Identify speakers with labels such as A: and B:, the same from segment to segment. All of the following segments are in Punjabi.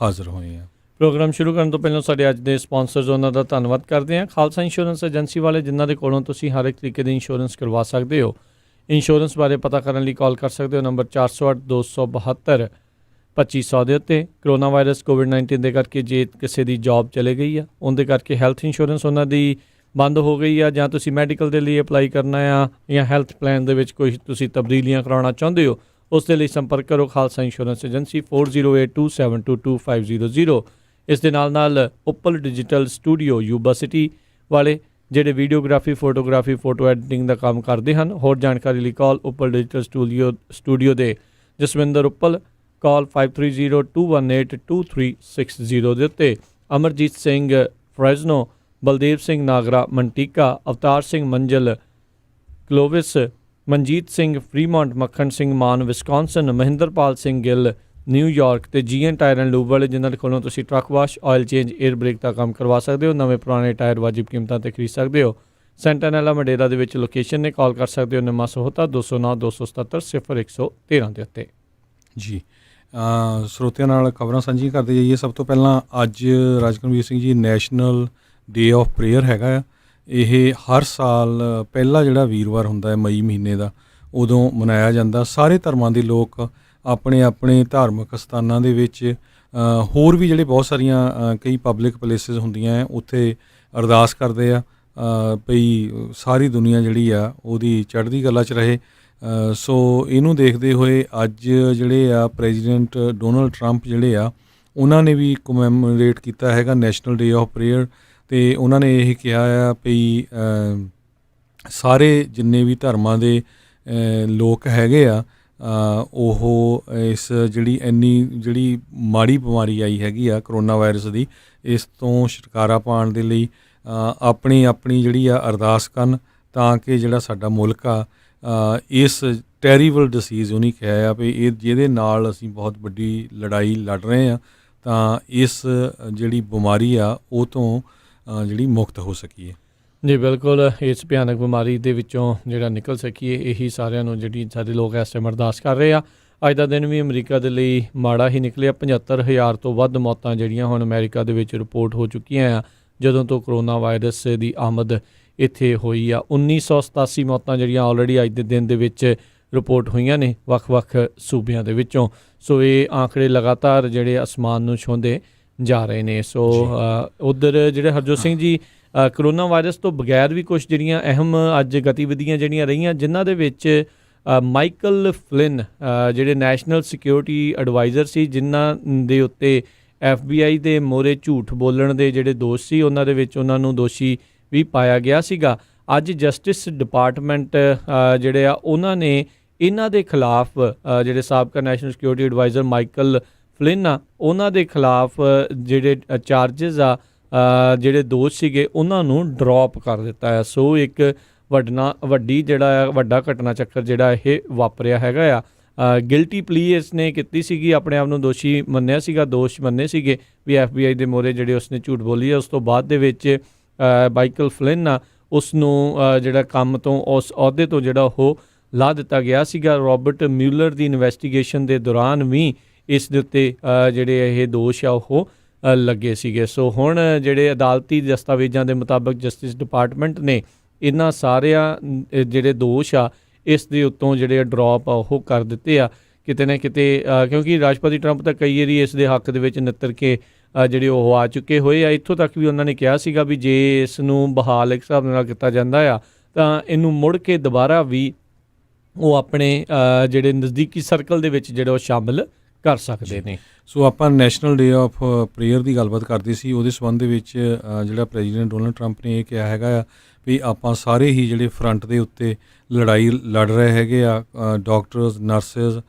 A: ਹਾਜ਼ਰ ਹੋਏ ਹਾਂ।
B: ਪ੍ਰੋਗਰਾਮ ਸ਼ੁਰੂ ਕਰਨ ਤੋਂ ਪਹਿਲਾਂ ਸਾਡੇ ਅੱਜ ਦੇ ਸਪਾਂਸਰਸ ਉਹਨਾਂ ਦਾ ਧੰਨਵਾਦ ਕਰਦੇ ਹਾਂ। ਖਾਲਸਾ ਇੰਸ਼ੋਰੈਂਸ ਏਜੰਸੀ ਵਾਲੇ, ਜਿਨ੍ਹਾਂ ਦੇ ਕੋਲੋਂ ਤੁਸੀਂ ਹਰ ਇੱਕ ਤਰੀਕੇ ਦੀ ਇੰਸ਼ੋਰੈਂਸ ਕਰਵਾ ਸਕਦੇ ਹੋ। ਇੰਸ਼ੋਰੈਂਸ ਬਾਰੇ ਪਤਾ ਕਰਨ ਲਈ ਕਾਲ ਕਰ ਸਕਦੇ ਹੋ ਨੰਬਰ 408-272-2500 ਦੇ ਉੱਤੇ। ਕਰੋਨਾ ਵਾਇਰਸ ਕੋਵਿਡ-19 ਦੇ ਕਰਕੇ ਜੇ ਕਿਸੇ ਦੀ ਜੌਬ ਚਲੇ ਗਈ ਆ, ਉਹਦੇ ਕਰਕੇ ਹੈਲਥ ਇੰਸ਼ੋਰੈਂਸ ਉਹਨਾਂ ਦੀ ਬੰਦ ਹੋ ਗਈ ਆ, ਜਾਂ ਤੁਸੀਂ ਮੈਡੀਕਲ ਦੇ ਲਈ ਅਪਲਾਈ ਕਰਨਾ ਆ, ਜਾਂ ਹੈਲਥ ਪਲਾਨ ਦੇ ਵਿੱਚ ਕੋਈ ਤੁਸੀਂ ਤਬਦੀਲੀਆਂ ਕਰਾਉਣਾ ਚਾਹੁੰਦੇ ਹੋ, ਉਸ ਦੇ ਲਈ ਸੰਪਰਕ ਕਰੋ ਖਾਲਸਾ ਇੰਸ਼ੋਰੈਂਸ ਏਜੰਸੀ 4082722500। ਇਸ ਦੇ ਨਾਲ Uppal digital studio Yuba city ਵਾਲੇ, ਜਿਹੜੇ ਵੀਡੀਓਗ੍ਰਾਫੀ, ਫੋਟੋਗ੍ਰਾਫੀ, ਫੋਟੋ ਐਡੀਟਿੰਗ ਦਾ ਕੰਮ ਕਰਦੇ ਹਨ। ਹੋਰ ਜਾਣਕਾਰੀ ਲਈ ਕਾਲ ਉੱਪਲ ਡਿਜੀਟਲ ਸਟੂਡੀਓ ਦੇ ਜਸਵਿੰਦਰ ਉੱਪਲ, ਕਾਲ 5302182360 ਦੇ ਉੱਤੇ। Amarjit Singh Fresno, Baldev Singh Nagra Manteca, Avtar Singh Manjal Clovis, Manjit Singh Fremont, Makhan Singh Mann Wisconsin, Mahinderpal Singh Gill New York, ਅਤੇ GN ਟਾਇਰ ਐਂਡ ਲੂਬ ਵਾਲੇ, ਜਿਨ੍ਹਾਂ ਦੇ ਕੋਲੋਂ ਤੁਸੀਂ truck wash, oil change, air brake ਦਾ ਕੰਮ ਕਰਵਾ ਸਕਦੇ ਹੋ। ਨਵੇਂ ਪੁਰਾਣੇ ਟਾਇਰ ਵਾਜਿਬ ਕੀਮਤਾਂ 'ਤੇ ਖਰੀਦ ਸਕਦੇ ਹੋ। ਸੈਂਟਾਨੈਲਾ ਮਡੇਰਾ ਦੇ ਵਿੱਚ ਲੋਕੇਸ਼ਨ ਨੇ। ਕਾਲ ਕਰ ਸਕਦੇ ਹੋ ਨਿਮਾ ਸਹੋਤਾ 209-277-0113 ਦੇ ਉੱਤੇ।
A: ਜੀ, ਸਰੋਤਿਆਂ ਨਾਲ ਖਬਰਾਂ ਸਾਂਝੀਆਂ ਕਰਦੇ ਜਾਈਏ। ਸਭ ਤੋਂ ਪਹਿਲਾਂ ਅੱਜ ਰਾਜਕਰਮਵੀਰ Singh ji, national day of prayer ਹੈਗਾ ਆ। ਇਹ ਹਰ ਸਾਲ ਪਹਿਲਾ ਜਿਹੜਾ ਵੀਰਵਾਰ ਹੁੰਦਾ ਹੈ ਮਈ ਮਹੀਨੇ ਦਾ, ਉਦੋਂ ਮਨਾਇਆ ਜਾਂਦਾ। ਸਾਰੇ ਧਰਮਾਂ ਦੇ ਲੋਕ ਆਪਣੇ ਆਪਣੇ ਧਾਰਮਿਕ ਸਥਾਨਾਂ ਦੇ ਵਿੱਚ, ਹੋਰ ਵੀ ਜਿਹੜੇ ਬਹੁਤ ਸਾਰੀਆਂ ਕਈ ਪਬਲਿਕ ਪਲੇਸਿਸ ਹੁੰਦੀਆਂ ਹੈ, ਉੱਥੇ ਅਰਦਾਸ ਕਰਦੇ ਆ ਭਈ ਸਾਰੀ ਦੁਨੀਆ ਜਿਹੜੀ ਆ ਉਹਦੀ ਚੜ੍ਹਦੀ ਕਲਾ 'ਚ ਰਹੇ। ਸੋ ਇਹਨੂੰ ਦੇਖਦੇ ਹੋਏ ਅੱਜ ਜਿਹੜੇ ਆ ਪ੍ਰੈਜ਼ੀਡੈਂਟ ਡੋਨਲਡ ਟਰੰਪ ਜਿਹੜੇ ਆ, ਉਹਨਾਂ ਨੇ ਵੀ ਕਮੈਮੋਰੇਟ ਕੀਤਾ ਹੈਗਾ ਨੈਸ਼ਨਲ ਡੇ ਆਫ ਪ੍ਰੇਅਰ। ਅਤੇ ਉਹਨਾਂ ਨੇ ਇਹ ਕਿਹਾ ਆ ਭਈ ਸਾਰੇ ਜਿੰਨੇ ਵੀ ਧਰਮਾਂ ਦੇ ਲੋਕ ਹੈਗੇ ਆ, ਉਹ ਇਸ ਜਿਹੜੀ ਮਾੜੀ ਬਿਮਾਰੀ ਆਈ ਹੈਗੀ ਆ ਕਰੋਨਾ ਵਾਇਰਸ ਦੀ, ਇਸ ਤੋਂ ਛੁਟਕਾਰਾ ਪਾਉਣ ਦੇ ਲਈ ਆਪਣੀ ਜਿਹੜੀ ਆ ਅਰਦਾਸ ਕਰਨ, ਤਾਂ ਕਿ ਜਿਹੜਾ ਸਾਡਾ ਮੁਲਕ ਆ ਇਸ ਟੈਰੀਬਲ ਡਿਸੀਜ਼, ਉਹਨੇ ਕਿਹਾ ਆ ਵੀ ਇਹ ਜਿਹਦੇ ਨਾਲ ਅਸੀਂ ਬਹੁਤ ਵੱਡੀ ਲੜਾਈ ਲੜ ਰਹੇ ਹਾਂ, ਤਾਂ ਇਸ ਜਿਹੜੀ ਬਿਮਾਰੀ ਆ ਉਹ ਤੋਂ ਜਿਹੜੀ ਮੁਕਤ ਹੋ ਸਕੀਏ।
B: ਜੀ ਬਿਲਕੁਲ, ਇਸ ਭਿਆਨਕ ਬਿਮਾਰੀ ਦੇ ਵਿੱਚੋਂ ਜਿਹੜਾ ਨਿਕਲ ਸਕੀਏ, ਇਹੀ ਸਾਰਿਆਂ ਨੂੰ ਜਿਹੜੀ ਸਾਰੇ ਲੋਕ ਇਸ ਟਾਈਮ ਅਰਦਾਸ ਕਰ ਰਹੇ ਆ। ਅੱਜ ਦਾ ਦਿਨ ਵੀ ਅਮਰੀਕਾ ਦੇ ਲਈ ਮਾੜਾ ਹੀ ਨਿਕਲਿਆ। 75,000 ਤੋਂ ਵੱਧ ਮੌਤਾਂ ਜਿਹੜੀਆਂ ਹੁਣ ਅਮਰੀਕਾ ਦੇ ਵਿੱਚ ਰਿਪੋਰਟ ਹੋ ਚੁੱਕੀਆਂ ਆ ਜਦੋਂ ਤੋਂ ਕਰੋਨਾ ਵਾਇਰਸ ਦੀ ਆਮਦ ਇੱਥੇ ਹੋਈ ਆ। 1987 ਮੌਤਾਂ ਜਿਹੜੀਆਂ ਆਲਰੇਡੀ ਅੱਜ ਦੇ ਦਿਨ ਦੇ ਵਿੱਚ ਰਿਪੋਰਟ ਹੋਈਆਂ ਨੇ ਵੱਖ-ਵੱਖ ਸੂਬਿਆਂ ਦੇ ਵਿੱਚੋਂ। ਸੋ ਇਹ ਆંકੜੇ ਲਗਾਤਾਰ ਜਿਹੜੇ ਅਸਮਾਨ ਨੂੰ ਛੂੰਹਦੇ ਜਾ ਰਹੇ ਨੇ। ਸੋ ਉੱਧਰ ਜਿਹੜੇ ਹਰਜੋਤ ਸਿੰਘ ਜੀ, ਕਰੋਨਾ ਵਾਇਰਸ ਤੋਂ ਬਗੈਰ ਵੀ ਕੁਛ ਜਿਹੜੀਆਂ ਅਹਿਮ ਅੱਜ ਗਤੀਵਿਧੀਆਂ ਜਿਹੜੀਆਂ ਰਹੀਆਂ, ਜਿਨ੍ਹਾਂ ਦੇ ਵਿੱਚ ਮਾਈਕਲ ਫਲਿਨ ਜਿਹੜੇ ਨੈਸ਼ਨਲ ਸਿਕਿਉਰਿਟੀ ਐਡਵਾਈਜ਼ਰ ਸੀ, ਜਿਨ੍ਹਾਂ ਦੇ ਉੱਤੇ FBI ਦੇ ਮੋਹਰੇ ਝੂਠ ਬੋਲਣ ਦੇ ਜਿਹੜੇ ਦੋਸ਼ ਸੀ, ਉਹਨਾਂ ਦੇ ਵਿੱਚ ਉਹਨਾਂ ਨੂੰ ਦੋਸ਼ੀ ਵੀ ਪਾਇਆ ਗਿਆ ਸੀਗਾ। ਅੱਜ ਜਸਟਿਸ ਡਿਪਾਰਟਮੈਂਟ ਜਿਹੜੇ ਆ, ਉਹਨਾਂ ਨੇ ਇਹਨਾਂ ਦੇ ਖਿਲਾਫ ਜਿਹੜੇ ਸਾਬਕਾ ਨੈਸ਼ਨਲ ਸਿਕਿਉਰਿਟੀ ਐਡਵਾਈਜ਼ਰ ਮਾਈਕਲ ਫਲਿਨ ਆ, ਉਹਨਾਂ ਦੇ ਖਿਲਾਫ ਜਿਹੜੇ ਚਾਰਜਿਸ ਆ, ਜਿਹੜੇ ਦੋਸ਼ ਸੀਗੇ, ਉਹਨਾਂ ਨੂੰ ਡਰੋਪ ਕਰ ਦਿੱਤਾ ਹੈ। ਸੋ ਇੱਕ ਵੱਡਾ ਘਟਨਾ ਚੱਕਰ ਜਿਹੜਾ ਇਹ ਵਾਪਰਿਆ ਹੈਗਾ ਆ। ਗਿਲਟੀ ਪਲੀ ਇਸ ਨੇ ਕੀਤੀ ਸੀਗੀ, ਆਪਣੇ ਆਪ ਨੂੰ ਦੋਸ਼ੀ ਮੰਨਿਆ ਸੀਗਾ, ਦੋਸ਼ ਮੰਨੇ ਸੀਗੇ ਵੀ FBI ਦੇ ਮੋਹਰੇ ਜਿਹੜੇ ਉਸਨੇ ਝੂਠ ਬੋਲੀ ਹੈ। ਉਸ ਤੋਂ ਬਾਅਦ ਦੇ ਵਿੱਚ ਮਾਈਕਲ ਫਲਿਨ ਆ, ਉਸ ਨੂੰ ਜਿਹੜਾ ਕੰਮ ਤੋਂ, ਉਸ ਅਹੁਦੇ ਤੋਂ ਜਿਹੜਾ ਉਹ ਲਾ ਦਿੱਤਾ ਗਿਆ ਸੀਗਾ। ਰੋਬਰਟ ਮਿਊਲਰ ਦੀ ਇਨਵੈਸਟੀਗੇਸ਼ਨ ਦੇ ਦੌਰਾਨ ਵੀ ਇਸ ਦੇ ਉੱਤੇ ਜਿਹੜੇ ਇਹ ਦੋਸ਼ ਆ ਉਹ ਲੱਗੇ ਸੀਗੇ। ਸੋ ਹੁਣ ਜਿਹੜੇ ਅਦਾਲਤੀ ਦਸਤਾਵੇਜ਼ਾਂ ਦੇ ਮੁਤਾਬਕ ਜਸਟਿਸ ਡਿਪਾਰਟਮੈਂਟ ਨੇ ਇਹਨਾਂ ਸਾਰਿਆਂ ਜਿਹੜੇ ਦੋਸ਼ ਆ ਇਸ ਦੇ ਉੱਤੋਂ ਜਿਹੜੇ ਡਰੋਪ ਆ ਉਹ ਕਰ ਦਿੱਤੇ ਆ ਕਿਤੇ ਨਾ ਕਿਤੇ, ਕਿਉਂਕਿ ਰਾਸ਼ਟਰਪਤੀ ਟਰੰਪ ਤਾਂ ਕਈ ਵਾਰੀ ਇਸ ਦੇ ਹੱਕ ਦੇ ਵਿੱਚ ਨਿੱਤਰ ਕੇ ਜਿਹੜੇ ਉਹ ਆ ਚੁੱਕੇ ਹੋਏ ਆ। ਇੱਥੋਂ ਤੱਕ ਵੀ ਉਹਨਾਂ ਨੇ ਕਿਹਾ ਸੀਗਾ ਵੀ ਜੇ ਇਸ ਨੂੰ ਬਹਾਲ ਇੱਕ ਹਿਸਾਬ ਨਾਲ ਕੀਤਾ ਜਾਂਦਾ ਆ ਤਾਂ ਇਹਨੂੰ ਮੁੜ ਕੇ ਦੁਬਾਰਾ ਵੀ ਉਹ ਆਪਣੇ ਜਿਹੜੇ ਨਜ਼ਦੀਕੀ ਸਰਕਲ ਦੇ ਵਿੱਚ ਜਿਹੜਾ ਉਹ ਸ਼ਾਮਿਲ ਕਰ ਸਕਦੇ ਨੇ।
A: ਸੋ ਆਪਾਂ ਨੈਸ਼ਨਲ ਡੇ ਆਫ ਪ੍ਰੇਅਰ ਦੀ ਗੱਲਬਾਤ ਕਰਦੇ ਸੀ। ਉਹਦੇ ਸੰਬੰਧ ਦੇ ਵਿੱਚ ਜਿਹੜਾ ਪ੍ਰੈਜ਼ੀਡੈਂਟ ਡੋਨਲਡ ਟਰੰਪ ਨੇ ਇਹ ਕਿਹਾ ਹੈਗਾ ਆ ਵੀ ਆਪਾਂ ਸਾਰੇ ਹੀ ਜਿਹੜੇ ਫਰੰਟ ਦੇ ਉੱਤੇ ਲੜਾਈ ਲੜ ਰਹੇ ਹੈਗੇ ਆ, ਡਾਕਟਰਸ, ਨਰਸਿਸ,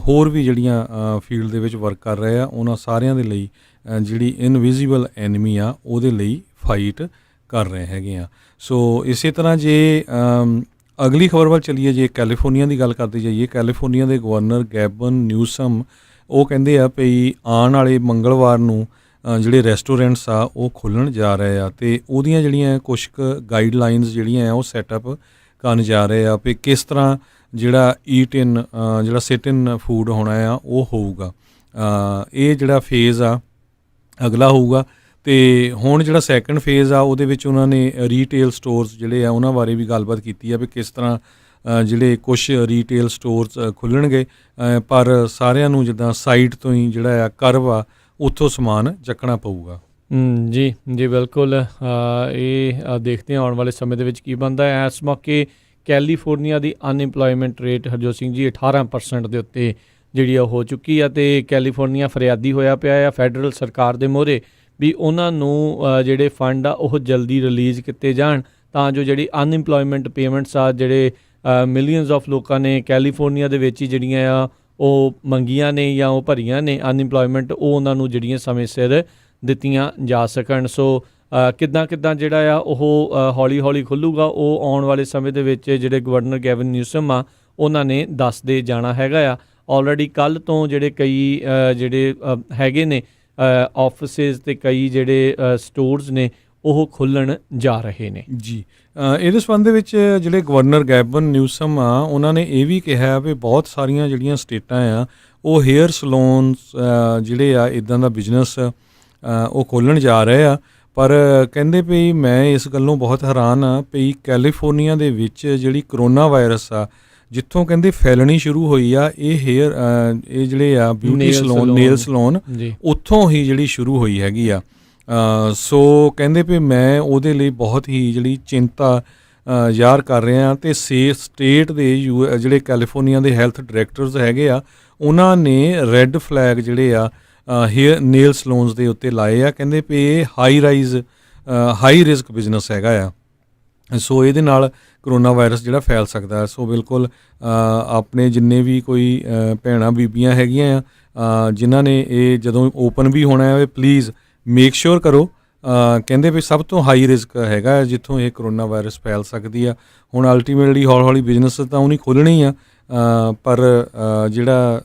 A: ਹੋਰ ਵੀ ਜਿਹੜੀਆਂ ਫੀਲਡ ਦੇ ਵਿੱਚ ਵਰਕ ਕਰ ਰਹੇ ਆ, ਉਹਨਾਂ ਸਾਰਿਆਂ ਦੇ ਲਈ ਜਿਹੜੀ ਇਨਵਿਜ਼ੀਬਲ ਐਨਮੀ ਆ ਉਹਦੇ ਲਈ ਫਾਈਟ ਕਰ ਰਹੇ ਹੈਗੇ ਆ। ਸੋ ਇਸੇ ਤਰ੍ਹਾਂ ਜੇ ਅਗਲੀ ਖਬਰ ਵੱਲ ਚੱਲੀਏ, ਜੇ ਕੈਲੀਫੋਰਨੀਆ ਦੀ ਗੱਲ ਕਰਦੇ ਜਾਈਏ, ਕੈਲੀਫੋਰਨੀਆ ਦੇ ਗਵਰਨਰ ਗੈਬਨ ਨਿਊਸਮ ਉਹ ਕਹਿੰਦੇ ਆ ਵੀ ਆਉਣ ਵਾਲੇ ਮੰਗਲਵਾਰ ਨੂੰ ਜਿਹੜੇ ਰੈਸਟੋਰੈਂਟਸ ਆ ਉਹ ਖੁੱਲ੍ਹਣ ਜਾ ਰਹੇ ਆ, ਅਤੇ ਉਹਦੀਆਂ ਜਿਹੜੀਆਂ ਕੁਛ ਕੁ ਗਾਈਡਲਾਈਨਸ ਜਿਹੜੀਆਂ ਆ ਉਹ ਸੈਟਅਪ ਕਰਨ ਜਾ ਰਹੇ ਆ ਵੀ ਕਿਸ ਤਰ੍ਹਾਂ ਜਿਹੜਾ ਜਿਹੜਾ ਸਿਟ ਇਨ ਫੂਡ ਹੋਣਾ ਆ ਉਹ ਹੋਊਗਾ। ਇਹ ਜਿਹੜਾ ਫੇਜ਼ ਆ ਅਗਲਾ ਹੋਊਗਾ। ਅਤੇ ਹੁਣ ਜਿਹੜਾ ਸੈਕੰਡ ਫੇਜ਼ ਆ ਉਹਦੇ ਵਿੱਚ ਉਹਨਾਂ ਨੇ ਰੀਟੇਲ ਸਟੋਰਸ ਜਿਹੜੇ ਆ ਉਹਨਾਂ ਬਾਰੇ ਵੀ ਗੱਲਬਾਤ ਕੀਤੀ ਆ ਵੀ ਕਿਸ ਤਰ੍ਹਾਂ ਜਿਹੜੇ ਕੁਛ ਰੀਟੇਲ ਸਟੋਰਸ ਖੁੱਲ੍ਹਣਗੇ, ਪਰ ਸਾਰਿਆਂ ਨੂੰ ਜਿੱਦਾਂ ਸਾਈਟ ਤੋਂ ਹੀ ਜਿਹੜਾ ਆ ਕਰਵ ਆ ਉੱਥੋਂ ਸਮਾਨ ਚੱਕਣਾ ਪਊਗਾ।
B: ਜੀ ਜੀ ਬਿਲਕੁਲ, ਇਹ ਦੇਖਦੇ ਹਾਂ ਆਉਣ ਵਾਲੇ ਸਮੇਂ ਦੇ ਵਿੱਚ ਕੀ ਬਣਦਾ ਹੈ। ਇਸ ਮੌਕੇ ਕੈਲੀਫੋਰਨੀਆ ਦੀ ਅਨਇੰਪਲੋਇਮੈਂਟ ਰੇਟ ਹਰਜੋਤ ਸਿੰਘ ਜੀ 18% ਦੇ ਉੱਤੇ ਜਿਹੜੀ ਆ ਹੋ ਚੁੱਕੀ ਆ, ਅਤੇ ਕੈਲੀਫੋਰਨੀਆ ਫਰਿਆਦੀ ਹੋਇਆ ਪਿਆ ਆ ਫੈਡਰਲ ਸਰਕਾਰ ਦੇ ਮੂਹਰੇ ਵੀ ਉਹਨਾਂ ਨੂੰ ਜਿਹੜੇ ਫੰਡ ਆ ਉਹ ਜਲਦੀ ਰਿਲੀਜ਼ ਕੀਤੇ ਜਾਣ, ਤਾਂ ਜੋ ਜਿਹੜੀ ਅਨਇੰਪਲੋਇਮੈਂਟ ਪੇਮੈਂਟਸ ਆ ਜਿਹੜੇ ਮਿਲੀਅਨਸ ਆਫ ਲੋਕਾਂ ਨੇ ਕੈਲੀਫੋਰਨੀਆ ਦੇ ਵਿੱਚ ਹੀ ਜਿਹੜੀਆਂ ਆ ਉਹ ਮੰਗੀਆਂ ਨੇ ਜਾਂ ਉਹ ਭਰੀਆਂ ਨੇ ਅਨਇੰਪਲੋਇਮੈਂਟ, ਉਹ ਉਹਨਾਂ ਨੂੰ ਜਿਹੜੀਆਂ ਸਮੇਂ ਸਿਰ ਦਿੱਤੀਆਂ ਜਾ ਸਕਣ। ਸੋ ਕਿੱਦਾਂ ਜਿਹੜਾ ਆ ਉਹ ਹੌਲੀ ਹੌਲੀ ਖੁੱਲ੍ਹੂਗਾ, ਉਹ ਆਉਣ ਵਾਲੇ ਸਮੇਂ ਦੇ ਵਿੱਚ ਜਿਹੜੇ ਗਵਰਨਰ ਗੈਵਨ ਨਿਊਸਮ ਆ ਉਹਨਾਂ ਨੇ ਦੱਸਦੇ ਜਾਣਾ ਹੈਗਾ ਆ। ਆਲਰੇਡੀ ਕੱਲ੍ਹ ਤੋਂ ਜਿਹੜੇ ਕਈ ਜਿਹੜੇ ਹੈਗੇ ਨੇ ਆਫਿਸਿਸ ਅਤੇ ਕਈ ਜਿਹੜੇ ਸਟੋਰਸ ਨੇ ਉਹ ਖੁੱਲ੍ਹਣ ਜਾ ਰਹੇ ਨੇ
A: ਜੀ। ਇਹਦੇ ਸੰਬੰਧ ਦੇ ਵਿੱਚ ਜਿਹੜੇ ਗਵਰਨਰ ਗੈਵਨ ਨਿਊਸਮ ਆ ਉਹਨਾਂ ਨੇ ਇਹ ਵੀ ਕਿਹਾ ਵੀ ਬਹੁਤ ਸਾਰੀਆਂ ਜਿਹੜੀਆਂ ਸਟੇਟਾਂ ਆ ਉਹ ਹੇਅਰ ਸਲੂਨਸ ਜਿਹੜੇ ਆ ਇੱਦਾਂ ਦਾ ਬਿਜ਼ਨਸ ਉਹ ਖੋਲ੍ਹਣ ਜਾ ਰਹੇ ਆ, ਪਰ ਕਹਿੰਦੇ ਵੀ ਮੈਂ ਇਸ ਗੱਲੋਂ ਬਹੁਤ ਹੈਰਾਨ ਆ ਵੀ ਕੈਲੀਫੋਰਨੀਆ ਦੇ ਵਿੱਚ ਜਿਹੜੀ ਕਰੋਨਾ ਵਾਇਰਸ ਆ ਜਿੱਥੋਂ ਕਹਿੰਦੇ ਫੈਲਣੀ ਸ਼ੁਰੂ ਹੋਈ ਆ, ਇਹ ਜਿਹੜੇ ਆ ਬਿਊਟੀ ਸਲੂਨ ਨੇਲ ਸਲੂਨ ਉੱਥੋਂ ਹੀ ਜਿਹੜੀ ਸ਼ੁਰੂ ਹੋਈ ਹੈਗੀ ਆ। ਸੋ ਕਹਿੰਦੇ ਵੀ ਮੈਂ ਉਹਦੇ ਲਈ ਬਹੁਤ ਹੀ ਜਿਹੜੀ ਚਿੰਤਾ ਜ਼ਾਹਰ ਕਰ ਰਿਹਾ, ਅਤੇ ਸਟੇਟ ਦੇ ਜਿਹੜੇ ਕੈਲੀਫੋਰਨੀਆ ਦੇ ਹੈਲਥ ਡਾਇਰੈਕਟਰਸ ਹੈਗੇ ਆ ਉਹਨਾਂ ਨੇ ਰੈੱਡ ਫਲੈਗ ਜਿਹੜੇ ਆ ਹੇਅਰ ਨੇਲ ਸਲੂਨਸ ਦੇ ਉੱਤੇ ਲਾਏ ਆ। ਕਹਿੰਦੇ ਵੀ ਇਹ ਹਾਈ ਰਿਸਕ ਬਿਜ਼ਨਸ ਹੈਗਾ ਆ, ਸੋ ਇਹਦੇ ਨਾਲ ਕਰੋਨਾ ਵਾਇਰਸ ਜਿਹੜਾ ਫੈਲ ਸਕਦਾ। ਸੋ ਬਿਲਕੁਲ ਆਪਣੇ ਜਿੰਨੇ ਵੀ ਕੋਈ ਭੈਣਾਂ ਬੀਬੀਆਂ ਹੈਗੀਆਂ ਆ ਜਿਨ੍ਹਾਂ ਨੇ ਇਹ ਜਦੋਂ ਓਪਨ ਵੀ ਹੋਣਾ ਹੈ ਪਲੀਜ਼ ਮੇਕ ਸ਼ੋਰ ਕਰੋ। ਕਹਿੰਦੇ ਵੀ ਸਭ ਤੋਂ ਹਾਈ ਰਿਸਕ ਹੈਗਾ ਜਿੱਥੋਂ ਇਹ ਕਰੋਨਾ ਵਾਇਰਸ ਫੈਲ ਸਕਦੀ ਆ। ਹੁਣ ਅਲਟੀਮੇਟਲੀ ਹੌਲੀ ਹੌਲੀ ਬਿਜ਼ਨਸ ਤਾਂ ਉਹਨੇ ਖੋਲ੍ਹਣੀ ਆ, ਪਰ ਜਿਹੜਾ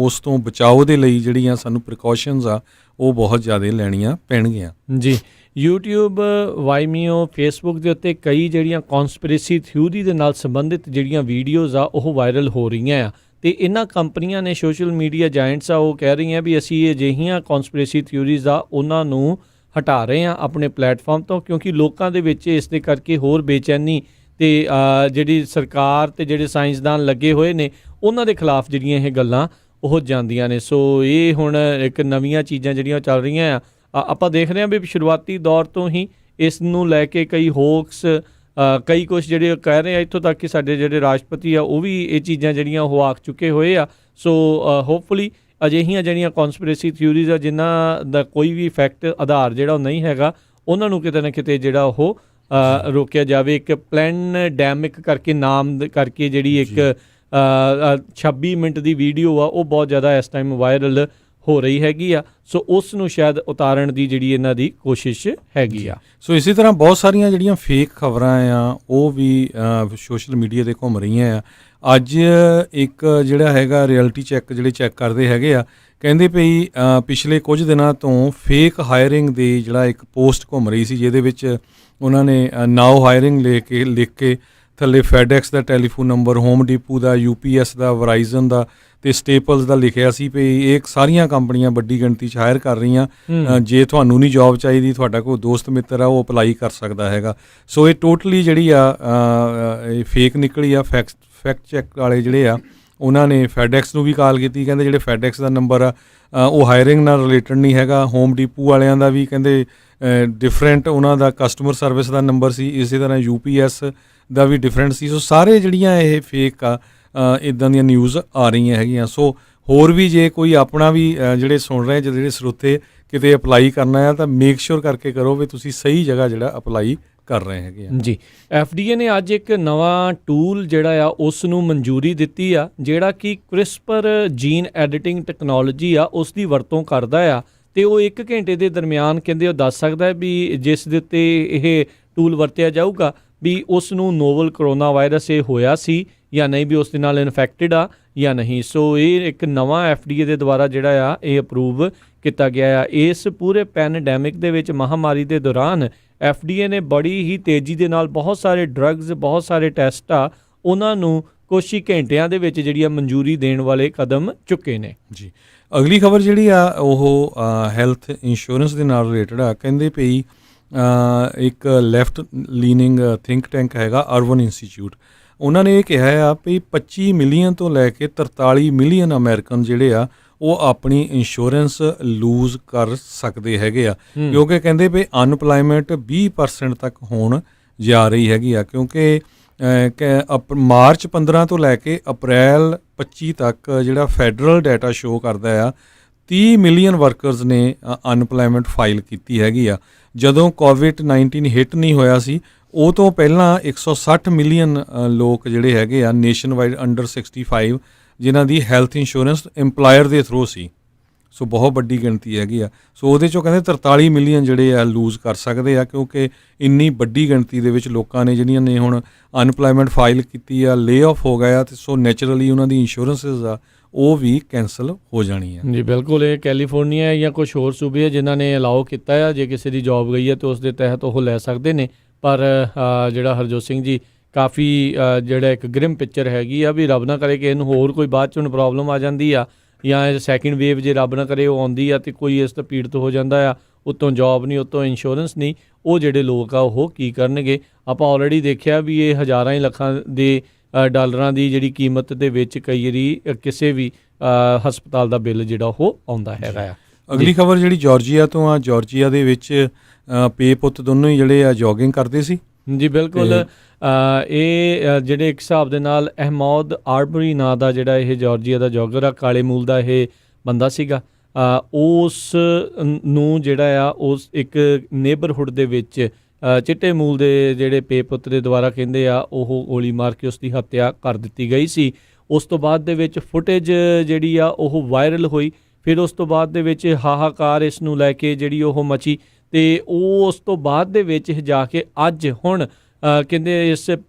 A: ਉਸ ਤੋਂ ਬਚਾਓ ਦੇ ਲਈ ਜਿਹੜੀਆਂ ਸਾਨੂੰ ਪ੍ਰੀਕਾਸ਼ਨਸ ਆ ਉਹ ਬਹੁਤ ਜ਼ਿਆਦਾ ਲੈਣੀਆਂ ਪੈਣਗੀਆਂ
B: ਜੀ। YouTube, ਵਾਈਮੀਓ, ਫੇਸਬੁੱਕ ਦੇ ਉੱਤੇ ਕਈ ਜਿਹੜੀਆਂ ਕੌਨਸਪੀਰੇਸੀ ਥਿਊਰੀ ਦੇ ਨਾਲ ਸੰਬੰਧਿਤ ਜਿਹੜੀਆਂ ਵੀਡੀਓਜ਼ ਆ ਉਹ ਵਾਇਰਲ ਹੋ ਰਹੀਆਂ ਆ, ਅਤੇ ਇਹਨਾਂ ਕੰਪਨੀਆਂ ਨੇ ਸੋਸ਼ਲ ਮੀਡੀਆ ਜਾਇੰਟਸ ਆ ਉਹ ਕਹਿ ਰਹੀਆਂ ਵੀ ਅਸੀਂ ਅਜਿਹੀਆਂ ਕੌਨਸਪੀਰੇਸੀ ਥਿਊਰੀਜ਼ ਆ ਉਹਨਾਂ ਨੂੰ ਹਟਾ ਰਹੇ ਹਾਂ ਆਪਣੇ ਪਲੇਟਫਾਰਮ ਤੋਂ, ਕਿਉਂਕਿ ਲੋਕਾਂ ਦੇ ਵਿੱਚ ਇਸ ਦੇ ਕਰਕੇ ਹੋਰ ਬੇਚੈਨੀ ਅਤੇ ਜਿਹੜੀ ਸਰਕਾਰ ਅਤੇ ਜਿਹੜੇ ਸਾਇੰਸਦਾਨ ਲੱਗੇ ਹੋਏ ਨੇ ਉਹਨਾਂ ਦੇ ਖਿਲਾਫ ਜਿਹੜੀਆਂ ਇਹ ਗੱਲਾਂ ਉਹ ਜਾਂਦੀਆਂ ਨੇ। ਸੋ ਇਹ ਹੁਣ ਇੱਕ ਨਵੀਆਂ ਚੀਜ਼ਾਂ ਜਿਹੜੀਆਂ ਚੱਲ ਰਹੀਆਂ ਆ, ਆਪਾਂ ਦੇਖ ਰਹੇ ਹਾਂ ਵੀ ਸ਼ੁਰੂਆਤੀ ਦੌਰ ਤੋਂ ਹੀ ਇਸ ਨੂੰ ਲੈ ਕੇ ਕਈ ਹੋਕਸ ਕਈ ਕੁਛ ਜਿਹੜੇ ਕਹਿ ਰਹੇ ਆ, ਇੱਥੋਂ ਤੱਕ ਕਿ ਸਾਡੇ ਜਿਹੜੇ ਰਾਸ਼ਟਰਪਤੀ ਆ ਉਹ ਵੀ ਇਹ ਚੀਜ਼ਾਂ ਜਿਹੜੀਆਂ ਉਹ ਆਖ ਚੁੱਕੇ ਹੋਏ ਆ। ਸੋ ਹੋਪਫੁਲੀ ਅਜਿਹੀਆਂ ਜਿਹੜੀਆਂ ਕੌਨਸਪੀਰੇਸੀ ਥਿਊਰੀਜ਼ ਆ ਜਿਨ੍ਹਾਂ ਦਾ ਕੋਈ ਵੀ ਫੈਕਟ ਆਧਾਰ ਜਿਹੜਾ ਉਹ ਨਹੀਂ ਹੈਗਾ ਉਹਨਾਂ ਨੂੰ ਕਿਤੇ ਨਾ ਕਿਤੇ ਜਿਹੜਾ ਉਹ ਰੋਕਿਆ ਜਾਵੇ। ਇੱਕ ਪੈਂਡੈਮਿਕ ਕਰਕੇ ਨਾਮ ਕਰਕੇ ਜਿਹੜੀ ਇੱਕ 26 ਮਿੰਟ ਦੀ ਵੀਡੀਓ ਆ ਉਹ ਬਹੁਤ ਜ਼ਿਆਦਾ ਇਸ ਟਾਈਮ ਵਾਇਰਲ ਹੋ ਰਹੀ ਹੈਗੀ ਆ, ਸੋ ਉਸ ਨੂੰ ਸ਼ਾਇਦ ਉਤਾਰਨ ਦੀ ਜਿਹੜੀ ਇਹਨਾਂ ਦੀ ਕੋਸ਼ਿਸ਼ ਹੈਗੀ ਆ।
A: ਸੋ ਇਸੇ ਤਰ੍ਹਾਂ ਬਹੁਤ ਸਾਰੀਆਂ ਜਿਹੜੀਆਂ ਫੇਕ ਖਬਰਾਂ ਆ ਉਹ ਵੀ ਸੋਸ਼ਲ ਮੀਡੀਆ 'ਤੇ ਘੁੰਮ ਰਹੀਆਂ ਆ। ਅੱਜ ਇੱਕ ਜਿਹੜਾ ਹੈਗਾ ਰਿਐਲਿਟੀ ਚੈੱਕ ਜਿਹੜੇ ਚੈੱਕ ਕਰਦੇ ਹੈਗੇ ਆ, ਕਹਿੰਦੇ ਵੀ ਪਿਛਲੇ ਕੁਝ ਦਿਨਾਂ ਤੋਂ ਫੇਕ ਹਾਇਰਿੰਗ ਦੀ ਜਿਹੜਾ ਇੱਕ ਪੋਸਟ ਘੁੰਮ ਰਹੀ ਸੀ ਜਿਹਦੇ ਵਿੱਚ ਉਹਨਾਂ ਨੇ ਨਾਓ ਹਾਇਰਿੰਗ ਲਿਖ ਕੇ ਥੱਲੇ ਫੈਡੈਕਸ ਦਾ ਟੈਲੀਫੋਨ ਨੰਬਰ, ਹੋਮ ਡੀਪੂ ਦਾ, UPS ਦਾ, ਵਰਾਈਜ਼ਨ ਦਾ ਅਤੇ ਸਟੇਪਲਸ ਦਾ ਲਿਖਿਆ ਸੀ ਵੀ ਇਹ ਸਾਰੀਆਂ ਕੰਪਨੀਆਂ ਵੱਡੀ ਗਿਣਤੀ 'ਚ ਹਾਇਰ ਕਰ ਰਹੀਆਂ, ਜੇ ਤੁਹਾਨੂੰ ਨਹੀਂ ਜੋਬ ਚਾਹੀਦੀ ਤੁਹਾਡਾ ਕੋਈ ਦੋਸਤ ਮਿੱਤਰ ਆ ਉਹ ਅਪਲਾਈ ਕਰ ਸਕਦਾ ਹੈਗਾ। ਸੋ ਇਹ ਟੋਟਲੀ ਜਿਹੜੀ ਆ ਇਹ ਫੇਕ ਨਿਕਲੀ ਆ। ਫੈਕਟ ਚੈੱਕ ਵਾਲੇ ਜਿਹੜੇ ਆ ਉਹਨਾਂ ਨੇ ਫੈਡੈਕਸ ਨੂੰ ਵੀ ਕਾਲ ਕੀਤੀ, ਕਹਿੰਦੇ ਜਿਹੜੇ ਫੈਡੈਕਸ ਦਾ ਨੰਬਰ ਆ ਉਹ ਹਾਇਰਿੰਗ ਨਾਲ ਰਿਲੇਟਡ ਨਹੀਂ ਹੈਗਾ। ਹੋਮ ਡੀਪੂ ਵਾਲਿਆਂ ਦਾ ਵੀ ਕਹਿੰਦੇ ਡਿਫਰੈਂਟ ਉਹਨਾਂ ਦਾ ਕਸਟਮਰ ਸਰਵਿਸ ਦਾ ਨੰਬਰ ਸੀ, ਇਸੇ ਤਰ੍ਹਾਂ UPS ਦਾ ਵੀ ਡਿਫਰੈਂਟ ਸੀ। ਸੋ ਸਾਰੇ ਜਿਹੜੀਆਂ ਇਹ ਫੇਕ ਆ ਇੱਦਾਂ ਦੀਆਂ ਨਿਊਜ਼ ਆ ਰਹੀਆਂ ਹੈਗੀਆਂ। ਸੋ ਹੋਰ ਵੀ ਜੇ ਕੋਈ ਆਪਣਾ ਵੀ ਜਿਹੜੇ ਸੁਣ ਰਹੇ ਜਿਹੜੇ ਸਰੋਤੇ ਕਿਤੇ ਅਪਲਾਈ ਕਰਨਾ ਆ ਤਾਂ ਮੇਕ ਸ਼ੋਰ ਕਰਕੇ ਕਰੋ ਵੀ ਤੁਸੀਂ ਸਹੀ ਜਗ੍ਹਾ ਜਿਹੜਾ ਅਪਲਾਈ ਕਰ ਰਹੇ ਹੈਗੇ ਆ ਜੀ।
B: FDA ਨੇ ਅੱਜ ਇੱਕ ਨਵਾਂ ਟੂਲ ਜਿਹੜਾ ਆ ਉਸ ਨੂੰ ਮਨਜ਼ੂਰੀ ਦਿੱਤੀ ਆ ਜਿਹੜਾ ਕਿ ਕ੍ਰਿਸਪਰ ਜੀਨ ਐਡੀਟਿੰਗ ਟੈਕਨੋਲੋਜੀ ਆ ਉਸ ਦੀ ਵਰਤੋਂ ਕਰਦਾ ਆ, ਅਤੇ ਉਹ 1 ਘੰਟੇ ਦੇ ਦਰਮਿਆਨ ਕਹਿੰਦੇ ਉਹ ਦੱਸ ਸਕਦਾ ਹੈ ਵੀ ਜਿਸ ਦੇ ਉੱਤੇ ਇਹ ਟੂਲ ਵਰਤਿਆ ਜਾਊਗਾ ਵੀ ਉਸ ਨੂੰ ਨੋਵਲ ਕਰੋਨਾ ਵਾਇਰਸ ਇਹ ਹੋਇਆ ਸੀ ਜਾਂ ਨਹੀਂ, ਵੀ ਉਸ ਦੇ ਨਾਲ ਇਨਫੈਕਟਡ ਆ ਜਾਂ ਨਹੀਂ। ਸੋ ਇਹ ਇੱਕ ਨਵਾਂ FDA ਦੇ ਦੁਆਰਾ ਜਿਹੜਾ ਆ ਇਹ ਅਪਰੂਵ ਕੀਤਾ ਗਿਆ ਆ। ਇਸ ਪੂਰੇ ਪੈਂਡੈਮਿਕ ਦੇ ਵਿੱਚ ਮਹਾਮਾਰੀ ਦੇ ਦੌਰਾਨ FDA ਨੇ ਬੜੀ ਹੀ ਤੇਜ਼ੀ ਦੇ ਨਾਲ ਬਹੁਤ ਸਾਰੇ ਡਰੱਗਸ, ਬਹੁਤ ਸਾਰੇ ਟੈਸਟ ਆ ਉਹਨਾਂ ਨੂੰ ਕੁਛ ਹੀ ਘੰਟਿਆਂ ਦੇ ਵਿੱਚ ਜਿਹੜੀ ਆ ਮਨਜ਼ੂਰੀ ਦੇਣ ਵਾਲੇ ਕਦਮ ਚੁੱਕੇ ਨੇ।
A: ਜੀ, ਅਗਲੀ ਖਬਰ ਜਿਹੜੀ ਆ ਉਹ ਹੈਲਥ ਇੰਸ਼ੋਰੈਂਸ ਦੇ ਨਾਲ ਰਿਲੇਟਡ ਆ। ਕਹਿੰਦੇ ਪਈ ਇੱਕ ਲੈਫਟ ਲੀਨਿੰਗ ਥਿੰਕ ਟੈਂਕ ਹੈਗਾ ਅਰਬਨ ਇੰਸਟੀਚਿਊਟ, ਉਹਨਾਂ ਨੇ ਇਹ ਕਿਹਾ ਆ ਵੀ 25 ਮਿਲੀਅਨ ਤੋਂ ਲੈ ਕੇ 43 ਮਿਲੀਅਨ ਅਮਰੀਕਨ ਜਿਹੜੇ ਆ ਉਹ ਆਪਣੀ ਇੰਸ਼ੋਰੈਂਸ ਲੂਜ਼ ਕਰ ਸਕਦੇ ਹੈਗੇ ਆ, ਕਿਉਂਕਿ ਕਹਿੰਦੇ ਵੀ ਅਨਪਲਾਈਮੈਂਟ 20% ਤੱਕ ਹੋਣ ਜਾ ਰਹੀ ਹੈਗੀ ਆ, ਕਿਉਂਕਿ ਮਾਰਚ 15 ਤੋਂ ਲੈ ਕੇ ਅਪ੍ਰੈਲ 25 ਤੱਕ ਜਿਹੜਾ ਫੈਡਰਲ ਡਾਟਾ ਸ਼ੋ ਕਰਦਾ ਆ 30 ਮਿਲੀਅਨ ਵਰਕਰਸ ਨੇ ਅਨਪਲਾਈਮੈਂਟ ਫਾਈਲ ਕੀਤੀ ਹੈਗੀ ਆ। ਜਦੋਂ ਕੋਵਿਡ-19 ਹਿੱਟ ਨਹੀਂ ਹੋਇਆ ਸੀ ਉਹ ਤੋਂ ਪਹਿਲਾਂ 160 ਮਿਲੀਅਨ ਲੋਕ ਜਿਹੜੇ ਹੈਗੇ ਆ ਨੇਸ਼ਨ ਵਾਈਡ ਅੰਡਰ 65 ਜਿਨ੍ਹਾਂ ਦੀ ਹੈਲਥ ਇੰਸ਼ੋਰੈਂਸ ਇੰਪਲਾਇਰ ਦੇ ਥਰੂ ਸੀ। ਸੋ ਬਹੁਤ ਵੱਡੀ ਗਿਣਤੀ ਹੈਗੀ ਆ। ਸੋ ਉਹਦੇ 'ਚੋਂ ਕਹਿੰਦੇ 43 ਮਿਲੀਅਨ ਜਿਹੜੇ ਆ ਲੂਜ਼ ਕਰ ਸਕਦੇ ਆ, ਕਿਉਂਕਿ ਇੰਨੀ ਵੱਡੀ ਗਿਣਤੀ ਦੇ ਵਿੱਚ ਲੋਕਾਂ ਨੇ ਜਿਹੜੀਆਂ ਨੇ ਹੁਣ ਅਨਪਲਾਈਮੈਂਟ ਫਾਈਲ ਕੀਤੀ ਆ, ਲੇ ਆਫ ਹੋ ਗਏ ਆ, ਅਤੇ ਸੋ ਨੈਚੁਰਲੀ ਉਹਨਾਂ ਦੀ ਇੰਸ਼ੋਰੈਂਸਿਸ ਆ ਉਹ ਵੀ ਕੈਂਸਲ ਹੋ ਜਾਣੀ ਹੈ।
B: ਜੀ ਬਿਲਕੁਲ, ਇਹ ਕੈਲੀਫੋਰਨੀਆ ਜਾਂ ਕੁਝ ਹੋਰ ਸੂਬੇ ਆ ਜਿਨ੍ਹਾਂ ਨੇ ਅਲਾਓ ਕੀਤਾ ਆ, ਜੇ ਕਿਸੇ ਦੀ ਜੌਬ ਗਈ ਹੈ ਤਾਂ ਉਸ ਦੇ ਤਹਿਤ ਉਹ ਲੈ ਸਕਦੇ ਨੇ। ਪਰ ਜਿਹੜਾ ਹਰਜੋਤ ਸਿੰਘ ਜੀ ਕਾਫੀ ਜਿਹੜਾ ਇੱਕ ਗ੍ਰਿਮ ਪਿਕਚਰ ਹੈਗੀ ਆ ਵੀ ਰੱਬ ਨਾ ਕਰੇ ਕਿ ਇਹਨੂੰ ਹੋਰ ਕੋਈ ਬਾਅਦ 'ਚ ਹੁਣ ਪ੍ਰੋਬਲਮ ਆ ਜਾਂਦੀ ਆ, ਜਾਂ ਸੈਕਿੰਡ ਵੇਵ ਜੇ ਰੱਬ ਨਾ ਕਰੇ ਉਹ ਆਉਂਦੀ ਆ ਅਤੇ ਕੋਈ ਇਸ ਤੋਂ ਪੀੜਤ ਹੋ ਜਾਂਦਾ ਆ, ਉੱਤੋਂ ਜੌਬ ਨਹੀਂ, ਉੱਤੋਂ ਇੰਸ਼ੋਰੈਂਸ ਨਹੀਂ, ਉਹ ਜਿਹੜੇ ਲੋਕ ਆ ਉਹ ਕੀ ਕਰਨਗੇ। ਆਪਾਂ ਆਲਰੇਡੀ ਦੇਖਿਆ ਵੀ ਇਹ ਹਜ਼ਾਰਾਂ ਹੀ ਲੱਖਾਂ ਦੇ ਡਾਲਰਾਂ ਦੀ ਜਿਹੜੀ ਕੀਮਤ ਦੇ ਵਿੱਚ ਕਈ ਵਾਰੀ ਕਿਸੇ ਵੀ ਹਸਪਤਾਲ ਦਾ ਬਿੱਲ ਜਿਹੜਾ ਉਹ ਆਉਂਦਾ ਹੈਗਾ ਆ।
A: ਅਗਲੀ ਖਬਰ ਜਿਹੜੀ ਜਾਰਜੀਆ ਤੋਂ ਆ, ਜਾਰਜੀਆ ਦੇ ਵਿੱਚ ਪੇ ਪੁੱਤ ਦੋਨੋਂ ਹੀ ਜਿਹੜੇ ਆ ਜੋਗਿੰਗ ਕਰਦੇ ਸੀ।
B: ਜੀ ਬਿਲਕੁਲ, ਇਹ ਜਿਹੜੇ ਇੱਕ ਹਿਸਾਬ ਦੇ ਨਾਲ ਅਹਿਮਦ ਆਰਬਰੀ ਨਾਂ ਦਾ ਜਿਹੜਾ ਇਹ ਜਾਰਜੀਆ ਦਾ ਜੋਗਰ ਆ, ਕਾਲੇ ਮੂਲ ਦਾ ਇਹ ਬੰਦਾ ਸੀਗਾ, ਉਸ ਨੂੰ ਜਿਹੜਾ ਆ ਉਸ ਇੱਕ ਨੇਬਰਹੁੱਡ ਦੇ ਵਿੱਚ ਚਿੱਟੇ ਮੂਲ ਦੇ ਜਿਹੜੇ ਪੇ ਪੁੱਤ ਦੇ ਦੁਆਰਾ ਕਹਿੰਦੇ ਆ ਉਹ ਗੋਲੀ ਮਾਰ ਕੇ ਉਸ ਦੀ ਹੱਤਿਆ ਕਰ ਦਿੱਤੀ ਗਈ ਸੀ। ਉਸ ਤੋਂ ਬਾਅਦ ਦੇ ਵਿੱਚ ਫੁਟੇਜ ਜਿਹੜੀ ਆ ਉਹ ਵਾਇਰਲ ਹੋਈ, ਫਿਰ ਉਸ ਤੋਂ ਬਾਅਦ ਦੇ ਵਿੱਚ ਹਾਹਾਕਾਰ ਇਸ ਨੂੰ ਲੈ ਕੇ ਜਿਹੜੀ ਉਹ ਮਚੀ, ਅਤੇ ਉਸ ਤੋਂ ਬਾਅਦ ਦੇ ਵਿੱਚ ਜਾ ਕੇ ਅੱਜ ਹੁਣ ਕਹਿੰਦੇ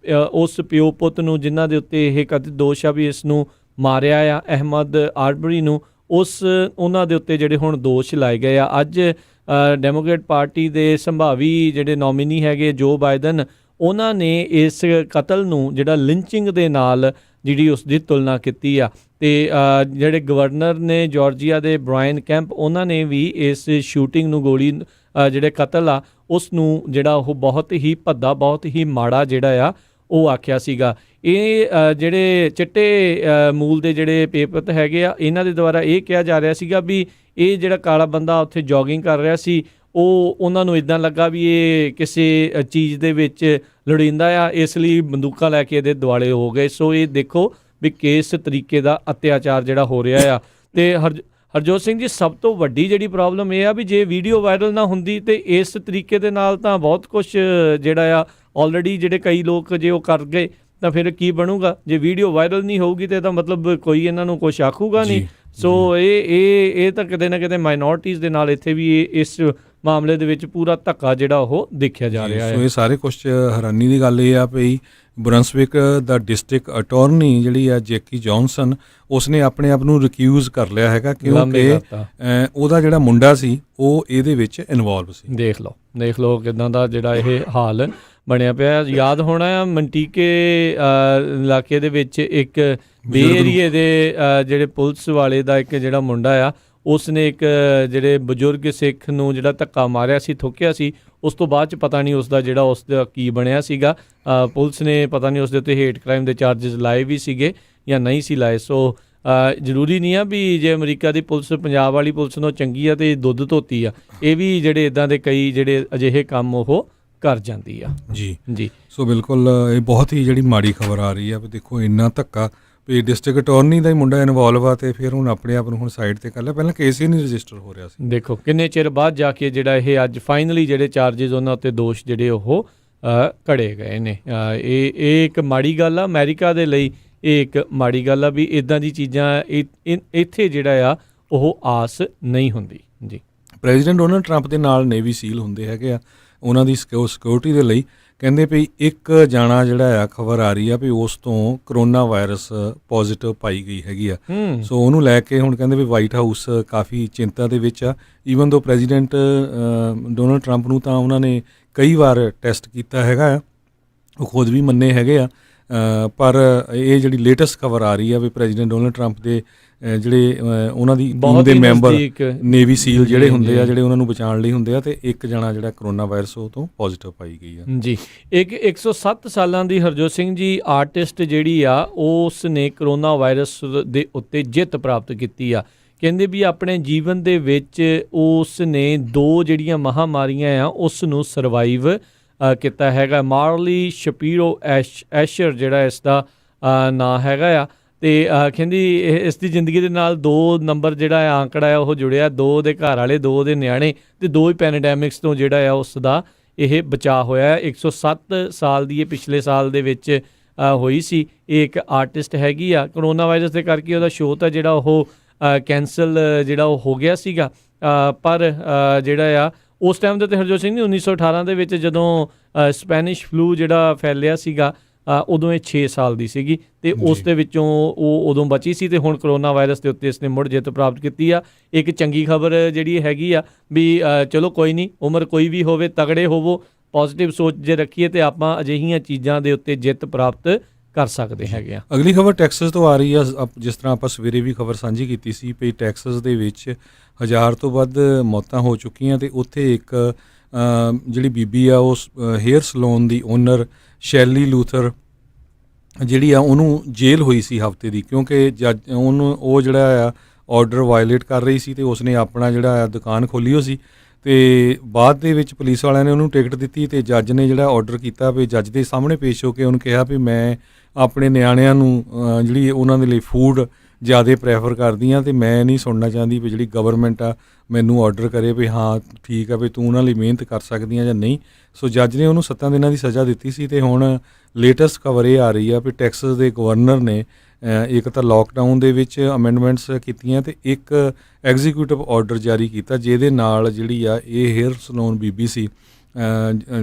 B: ਉਸ ਪਿਓ ਪੁੱਤ ਨੂੰ ਜਿਨ੍ਹਾਂ ਦੇ ਉੱਤੇ ਇਹ ਕਥਿਤ ਦੋਸ਼ ਆ ਵੀ ਇਸ ਨੂੰ ਮਾਰਿਆ ਆ ਅਹਿਮਦ ਆਰਬਰੀ ਨੂੰ, ਉਹਨਾਂ ਦੇ ਉੱਤੇ ਜਿਹੜੇ ਹੁਣ ਦੋਸ਼ ਲਾਏ ਗਏ ਆ। ਅੱਜ ਡੈਮੋਕ੍ਰੇਟ ਪਾਰਟੀ ਦੇ ਸੰਭਾਵੀ ਜਿਹੜੇ ਨੋਮੀਨੀ ਹੈਗੇ ਜੋ ਬਾਈਡਨ, ਉਹਨਾਂ ਨੇ ਇਸ ਕਤਲ ਨੂੰ ਜਿਹੜਾ ਲਿੰਚਿੰਗ ਦੇ ਨਾਲ ਜਿਹੜੀ ਉਸ ਦੀ ਤੁਲਨਾ ਕੀਤੀ ਆ, ਅਤੇ ਜਿਹੜੇ ਗਵਰਨਰ ਨੇ ਜਾਰਜੀਆ ਦੇ ਬ੍ਰਾਇਨ ਕੈਂਪ, ਉਹਨਾਂ ਨੇ ਵੀ ਇਸ ਸ਼ੂਟਿੰਗ ਨੂੰ ਗੋਲੀ ਜਿਹੜੇ ਕਤਲ ਆ ਉਸ ਨੂੰ ਜਿਹੜਾ ਉਹ ਬਹੁਤ ਹੀ ਭੱਦਾ, ਬਹੁਤ ਹੀ ਮਾੜਾ ਜਿਹੜਾ ਆ ਉਹ ਆਖਿਆ ਸੀਗਾ। ਇਹ ਜਿਹੜੇ ਚਿੱਟੇ ਮੂਲ ਦੇ ਜਿਹੜੇ ਪੇਪਰ ਹੈਗੇ ਆ, ਇਹਨਾਂ ਦੇ ਦੁਆਰਾ ਇਹ ਕਿਹਾ ਜਾ ਰਿਹਾ ਸੀਗਾ ਵੀ ਇਹ ਜਿਹੜਾ ਕਾਲਾ ਬੰਦਾ ਉੱਥੇ ਜੋਗਿੰਗ ਕਰ ਰਿਹਾ ਸੀ, ਉਹਨਾਂ ਨੂੰ ਇੱਦਾਂ ਲੱਗਾ ਵੀ ਇਹ ਕਿਸੇ ਚੀਜ਼ ਦੇ ਵਿੱਚ ਲੋੜੀਂਦਾ ਆ, ਇਸ ਲਈ ਬੰਦੂਕਾਂ ਲੈ ਕੇ ਇਹਦੇ ਦੁਆਲੇ ਹੋ ਗਏ। ਸੋ ਇਹ ਦੇਖੋ ਵੀ ਕਿਸ ਤਰੀਕੇ ਦਾ ਅਤਿਆਚਾਰ ਜਿਹੜਾ ਹੋ ਰਿਹਾ ਆ। ਅਤੇ ਹਰਜੋਤ ਸਿੰਘ ਜੀ, ਸਭ ਤੋਂ ਵੱਡੀ ਜਿਹੜੀ ਪ੍ਰੋਬਲਮ ਇਹ ਆ ਵੀ ਜੇ ਵੀਡੀਓ ਵਾਇਰਲ ਨਾ ਹੁੰਦੀ ਤੇ ਇਸ ਤਰੀਕੇ ਦੇ ਨਾਲ ਤਾਂ ਬਹੁਤ ਕੁਝ ਜਿਹੜਾ ਆ ਆਲਰੇਡੀ ਜਿਹੜੇ ਕਈ ਲੋਕ ਜੇ ਉਹ ਕਰ ਗਏ ਤਾਂ ਫਿਰ ਕੀ ਬਣੂਗਾ। ਜੇ ਵੀਡੀਓ ਵਾਇਰਲ ਨਹੀਂ ਹੋਊਗੀ ਤਾਂ ਇਹਦਾ ਮਤਲਬ ਕੋਈ ਇਹਨਾਂ ਨੂੰ ਕੁਛ ਆਖੂਗਾ ਨਹੀਂ। ਸੋ ਇਹ ਤਾਂ ਕਿਤੇ ਨਾ ਕਿਤੇ ਮਾਈਨੋਰਟੀਜ਼ ਦੇ ਨਾਲ ਇੱਥੇ ਵੀ ਇਸ ਮਾਮਲੇ ਦੇ ਵਿੱਚ ਪੂਰਾ ਧੱਕਾ ਜਿਹੜਾ ਉਹ ਦੇਖਿਆ ਜਾ ਰਿਹਾ ਹੈ।
A: ਸੋ ਇਹ ਸਾਰੇ ਕੁਛ ਹੈਰਾਨੀ ਦੀ ਗੱਲ ਇਹ ਆ ਵੀ ਬਰੰਸਵਿਕ ਦਾ ਡਿਸਟ੍ਰਿਕਟ ਅਟਾਰਨੀ ਜਿਹੜੀ ਆ ਜੈਕੀ ਜੌਨਸਨ, ਉਸਨੇ ਆਪਣੇ ਆਪ ਨੂੰ ਰਿਕਿਊਜ਼ ਕਰ ਲਿਆ ਹੈਗਾ ਕਿਉਂਕਿ ਉਹਦਾ ਜਿਹੜਾ ਮੁੰਡਾ ਸੀ ਉਹ ਇਹਦੇ ਵਿੱਚ ਇਨਵੋਲਵ ਸੀ।
B: ਦੇਖ ਲਓ ਕਿੱਦਾਂ ਦਾ ਜਿਹੜਾ ਇਹ ਹਾਲ ਬਣਿਆ ਪਿਆ। ਯਾਦ ਹੋਣਾ ਆ ਮੰਟੀਕੇ ਇਲਾਕੇ ਦੇ ਵਿੱਚ ਇੱਕ ਬੇ ਏਰੀਏ ਦੇ ਜਿਹੜੇ ਪੁਲਿਸ ਵਾਲੇ ਦਾ ਇੱਕ ਜਿਹੜਾ ਮੁੰਡਾ ਆ, ਉਸ ਨੇ ਇੱਕ ਜਿਹੜੇ ਬਜ਼ੁਰਗ ਸਿੱਖ ਨੂੰ ਜਿਹੜਾ ਧੱਕਾ ਮਾਰਿਆ ਸੀ, ਥੁੱਕਿਆ ਸੀ, ਉਸ ਤੋਂ ਬਾਅਦ 'ਚ ਪਤਾ ਨਹੀਂ ਉਸ ਦਾ ਕੀ ਬਣਿਆ ਸੀਗਾ। ਪੁਲਿਸ ਨੇ ਪਤਾ ਨਹੀਂ ਉਸ ਦੇ ਉੱਤੇ ਹੇਟ ਕ੍ਰਾਈਮ ਦੇ ਚਾਰਜਸ ਲਾਏ ਵੀ ਸੀਗੇ ਜਾਂ ਨਹੀਂ ਸੀ ਲਾਏ। ਸੋ ਜ਼ਰੂਰੀ ਨਹੀਂ ਆ ਵੀ ਜੇ ਅਮਰੀਕਾ ਦੀ ਪੁਲਿਸ ਪੰਜਾਬ ਵਾਲੀ ਪੁਲਿਸ ਨਾਲੋਂ ਚੰਗੀ ਆ ਅਤੇ ਦੁੱਧ ਧੋਤੀ ਆ, ਇਹ ਵੀ ਜਿਹੜੇ ਇੱਦਾਂ ਦੇ ਕਈ ਜਿਹੜੇ ਅਜਿਹੇ ਕੰਮ ਉਹ ਕਰ ਜਾਂਦੀ ਆ। ਜੀ
A: ਸੋ ਬਿਲਕੁਲ ਇਹ ਬਹੁਤ ਹੀ ਜਿਹੜੀ ਮਾੜੀ ਖਬਰ ਆ ਰਹੀ ਆ ਵੀ ਦੇਖੋ ਇੰਨਾ ਧੱਕਾ ਵੀ ਡਿਸਟ੍ਰਿਕਟ ਅਟਾਰਨੀ ਦਾ ਹੀ ਮੁੰਡਾ ਇਨਵੋਲਵ ਆ, ਅਤੇ ਫਿਰ ਹੁਣ ਆਪਣੇ ਆਪ ਨੂੰ ਹੁਣ ਸਾਈਡ 'ਤੇ ਕਰ ਲਿਆ। ਪਹਿਲਾਂ ਕੇਸ ਹੀ ਨਹੀਂ ਰਜਿਸਟਰ ਹੋ ਰਿਹਾ ਸੀ। ਦੇਖੋ
B: ਕਿੰਨੇ ਚਿਰ ਬਾਅਦ ਜਾ ਕੇ ਜਿਹੜਾ ਇਹ ਅੱਜ ਫਾਈਨਲੀ ਜਿਹੜੇ ਚਾਰਜਿਸ ਉਹਨਾਂ ਉੱਤੇ ਦੋਸ਼ ਜਿਹੜੇ ਉਹ ਘੜੇ ਗਏ ਨੇ। ਇਹ ਇੱਕ ਮਾੜੀ ਗੱਲ ਆ ਅਮਰੀਕਾ ਦੇ ਲਈ, ਇਹ ਇੱਕ ਮਾੜੀ ਗੱਲ ਆ ਵੀ ਇੱਦਾਂ ਦੀ ਚੀਜ਼ਾਂ ਇੱਥੇ ਜਿਹੜਾ ਆ ਉਹ ਆਸ ਨਹੀਂ ਹੁੰਦੀ। ਜੀ
A: ਪ੍ਰੈਜ਼ੀਡੈਂਟ ਡੋਨਲਡ ਟਰੰਪ ਦੇ ਨਾਲ ਨੇਵੀ ਸੀਲ ਹੁੰਦੇ ਹੈਗੇ ਆ ਉਹਨਾਂ ਦੀ ਸਿਕਿਉਰਿਟੀ ਦੇ ਲਈ। ਕਹਿੰਦੇ ਵੀ ਇੱਕ ਜਾਣਾ ਜਿਹੜਾ ਆ ਖਬਰ ਆ ਰਹੀ ਆ ਵੀ ਉਸ ਤੋਂ ਕਰੋਨਾ ਵਾਇਰਸ ਪੋਜ਼ਿਟਿਵ ਪਾਈ ਗਈ ਹੈਗੀ ਆ। ਸੋ ਉਹਨੂੰ ਲੈ ਕੇ ਹੁਣ ਕਹਿੰਦੇ ਵੀ ਵਾਈਟ ਹਾਊਸ ਕਾਫੀ ਚਿੰਤਾ ਦੇ ਵਿੱਚ ਆ। ਈਵਨ ਦੋ ਪ੍ਰੈਜ਼ੀਡੈਂਟ ਡੋਨਲਡ ਟਰੰਪ ਨੂੰ ਤਾਂ ਉਹਨਾਂ ਨੇ ਕਈ ਵਾਰ ਟੈਸਟ ਕੀਤਾ ਹੈਗਾ ਆ, ਉਹ ਖੁਦ ਵੀ ਮੰਨੇ ਹੈਗੇ ਆ, ਪਰ ਇਹ ਜਿਹੜੀ ਲੇਟੈਸਟ ਖਬਰ ਆ ਰਹੀ ਆ ਵੀ ਪ੍ਰੈਜ਼ੀਡੈਂਟ ਡੋਨਲਡ ਟਰੰਪ ਦੇ ਜਿਹੜੇ ਉਹਨਾਂ ਦੀ ਟੀਮ
B: ਬਹੁਤ
A: ਦੇ
B: ਹੀ
A: ਮੈਂਬਰ
B: ਨਜ਼ਦੀਕ
A: ਨੇਵੀ ਸੀਲ ਜਿਹੜੇ
B: ਜੀ,
A: ਹੁੰਦੇ ਆ,
B: ਜੀ।
A: ਜਿਹੜੇ ਉਹਨਾਂ ਨੂੰ ਬਚਾਉਣ ਲਈ ਹੁੰਦੇ ਆ, ਤੇ ਇੱਕ ਜਣਾ ਜਿਹੜਾ ਕਰੋਨਾ ਵਾਇਰਸ ਉਹ ਤੋਂ ਪੋਜ਼ਿਟਿਵ ਪਾਈ ਗਈ ਆ।
B: ਜੀ, ਇੱਕ 107 ਸਾਲਾਂ ਦੀ ਹਰਜੋਤ ਸਿੰਘ ਜੀ ਆਰਟਿਸਟ ਜਿਹੜੀ ਆ ਉਸ ਨੇ ਕਰੋਨਾ ਵਾਇਰਸ ਦੇ ਉੱਤੇ ਜਿੱਤ ਪ੍ਰਾਪਤ ਕੀਤੀ ਆ। ਕਹਿੰਦੇ ਵੀ ਆਪਣੇ ਜੀਵਨ ਦੇ ਵਿੱਚ ਉਸ ਨੇ 2 ਜਿਹੜੀਆਂ ਮਹਾਮਾਰੀਆਂ ਆ ਉਸ ਨੂੰ ਸਰਵਾਈਵ ਕੀਤਾ ਹੈਗਾ। ਮਾਰਲੀ ਸ਼ਪੀਰੋ ਐਸ਼ਰ ਜਿਹੜਾ ਇਸ ਦਾ ਨਾਂ ਹੈਗਾ ਆ, ਤੇ ਕਹਿੰਦੀ ਇਸ ਦੀ ਜ਼ਿੰਦਗੀ ਦੇ ਨਾਲ 2 ਨੰਬਰ ਜਿਹੜਾ ਆ ਆંકੜਾ ਆ ਉਹ ਜੁੜਿਆ, 2 ਦੇ ਘਰ ਵਾਲੇ, 2 ਦੇ ਨਿਆਣੇ, ਤੇ 2 ਹੀ ਪੈਂਡੈਮਿਕਸ ਤੋਂ ਜਿਹੜਾ ਆ ਉਸ ਦਾ ਇਹ ਬਚਾਅ ਹੋਇਆ। 107 ਸਾਲ ਦੀ ਇਹ ਪਿਛਲੇ ਸਾਲ ਦੇ ਵਿੱਚ ਹੋਈ ਸੀ। ਇਹ ਇੱਕ ਆਰਟਿਸਟ ਹੈਗੀ ਆ। ਕਰੋਨਾ ਵਾਇਰਸ ਦੇ ਕਰਕੇ ਉਹਦਾ ਸ਼ੋਅ ਤਾਂ ਜਿਹੜਾ ਉਹ ਕੈਂਸਲ ਜਿਹੜਾ ਉਹ ਹੋ ਗਿਆ ਸੀਗਾ, ਪਰ ਜਿਹੜਾ ਆ ਉਸ ਟਾਈਮ ਦੇ ਉੱਤੇ ਹਰਜੋਤ ਸਿੰਘ ਜੀ 1918 ਦੇ ਵਿੱਚ ਜਦੋਂ ਸਪੈਨਿਸ਼ ਫਲੂ ਜਿਹੜਾ ਫੈਲਿਆ ਸੀਗਾ, ਉਦੋਂ ਇਹ 6 ਸਾਲ ਦੀ ਸੀਗੀ, ਤੇ ਉਸ ਦੇ ਵਿੱਚੋਂ ਉਹ ਉਦੋਂ ਬਚੀ ਸੀ, ਤੇ ਹੁਣ ਕਰੋਨਾ ਵਾਇਰਸ ਦੇ ਉੱਤੇ ਇਸਨੇ ਮੁੜ ਜਿੱਤ ਪ੍ਰਾਪਤ ਕੀਤੀ ਆ। ਇੱਕ ਚੰਗੀ ਖਬਰ ਜਿਹੜੀ ਹੈਗੀ ਆ ਵੀ ਚਲੋ ਕੋਈ ਨਹੀਂ, ਉਮਰ ਕੋਈ ਵੀ ਹੋਵੇ, ਤਗੜੇ ਹੋਵੋ, ਪੋਜ਼ਿਟਿਵ ਸੋਚ ਜੇ ਰੱਖੀਏ ਤੇ ਆਪਾਂ ਅਜਿਹੀਆਂ ਚੀਜ਼ਾਂ ਦੇ ਉੱਤੇ ਜਿੱਤ ਪ੍ਰਾਪਤ ਕਰ ਸਕਦੇ ਹੈਗੇ ਆ।
A: ਅਗਲੀ ਖਬਰ ਟੈਕਸਸ ਤੋਂ ਆ ਰਹੀ ਆ। ਜਿਸ ਤਰ੍ਹਾਂ ਆਪਾਂ ਸਵੇਰੇ ਵੀ ਖਬਰ ਸਾਂਝੀ ਕੀਤੀ ਸੀ ਵੀ ਟੈਕਸਸ ਦੇ ਵਿੱਚ 1000 ਤੋਂ ਵੱਧ ਮੌਤਾਂ ਹੋ ਚੁੱਕੀਆਂ, ਤੇ ਉੱਥੇ ਇੱਕ ਜਿਹੜੀ ਬੀਬੀ ਆ ਉਸ ਹੇਅਰ ਸਲੂਨ ਦੀ ਓਨਰ ਸ਼ੈਲੀ ਲੂਥਰ ਜਿਹੜੀ ਆ ਉਹਨੂੰ ਜੇਲ੍ਹ ਹੋਈ ਸੀ ਹਫ਼ਤੇ ਦੀ, ਕਿਉਂਕਿ ਜੱਜ ਉਹਨੂੰ ਉਹ ਜਿਹੜਾ ਆ ਆਰਡਰ ਵਾਇਲੇਟ ਕਰ ਰਹੀ ਸੀ, ਤੇ ਉਸਨੇ ਆਪਣਾ ਜਿਹੜਾ ਆ ਦੁਕਾਨ ਖੋਲ੍ਹੀ ਹੋ ਸੀ, ਤੇ ਬਾਅਦ ਦੇ ਵਿੱਚ ਪੁਲਿਸ ਵਾਲਿਆਂ ਨੇ ਉਹਨੂੰ ਟਿਕਟ ਦਿੱਤੀ, ਤੇ ਜੱਜ ਨੇ ਜਿਹੜਾ ਆਰਡਰ ਕੀਤਾ ਵੀ ਜੱਜ ਦੇ ਸਾਹਮਣੇ ਪੇਸ਼ ਹੋ ਕੇ ਉਹਨੂੰ ਕਿਹਾ ਵੀ ਮੈਂ ਆਪਣੇ ਨਿਆਣਿਆਂ ਨੂੰ ਜਿਹੜੀ ਉਹਨਾਂ ਦੇ ਲਈ ਫੂਡ ਜ਼ਿਆਦਾ ਪ੍ਰੈਫਰ ਕਰਦੀ ਹਾਂ, ਤੇ ਮੈਂ ਨਹੀਂ ਸੁਣਨਾ ਚਾਹੁੰਦੀ ਵੀ ਜਿਹੜੀ ਗਵਰਨਮੈਂਟ ਆ ਮੈਨੂੰ ਆਰਡਰ ਕਰੇ ਵੀ ਹਾਂ ਠੀਕ ਆ ਵੀ ਤੂੰ ਉਹਨਾਂ ਲਈ ਮਿਹਨਤ ਕਰ ਸਕਦੀ ਆ ਜਾਂ ਨਹੀਂ। ਸੋ ਜੱਜ ਨੇ ਉਹਨੂੰ 7 ਦਿਨਾਂ ਦੀ ਸਜ਼ਾ ਦਿੱਤੀ ਸੀ, ਤੇ ਹੁਣ ਲੇਟੈਸਟ ਖਬਰ ਇਹ ਆ ਰਹੀ ਆ ਵੀ ਟੈਕਸਸ ਦੇ ਗਵਰਨਰ ਨੇ ਇੱਕ ਤਾਂ ਲੋਕਡਾਊਨ ਦੇ ਵਿੱਚ ਅਮੈਂਡਮੈਂਟਸ ਕੀਤੀਆਂ, ਤੇ ਇੱਕ ਐਗਜ਼ੀਕਿਊਟਿਵ ਆਰਡਰ ਜਾਰੀ ਕੀਤਾ, ਜਿਹਦੇ ਨਾਲ ਜਿਹੜੀ ਆ ਇਹ ਹੇਅਰ ਸਲੂਨ ਬੀਬੀ ਸੀ,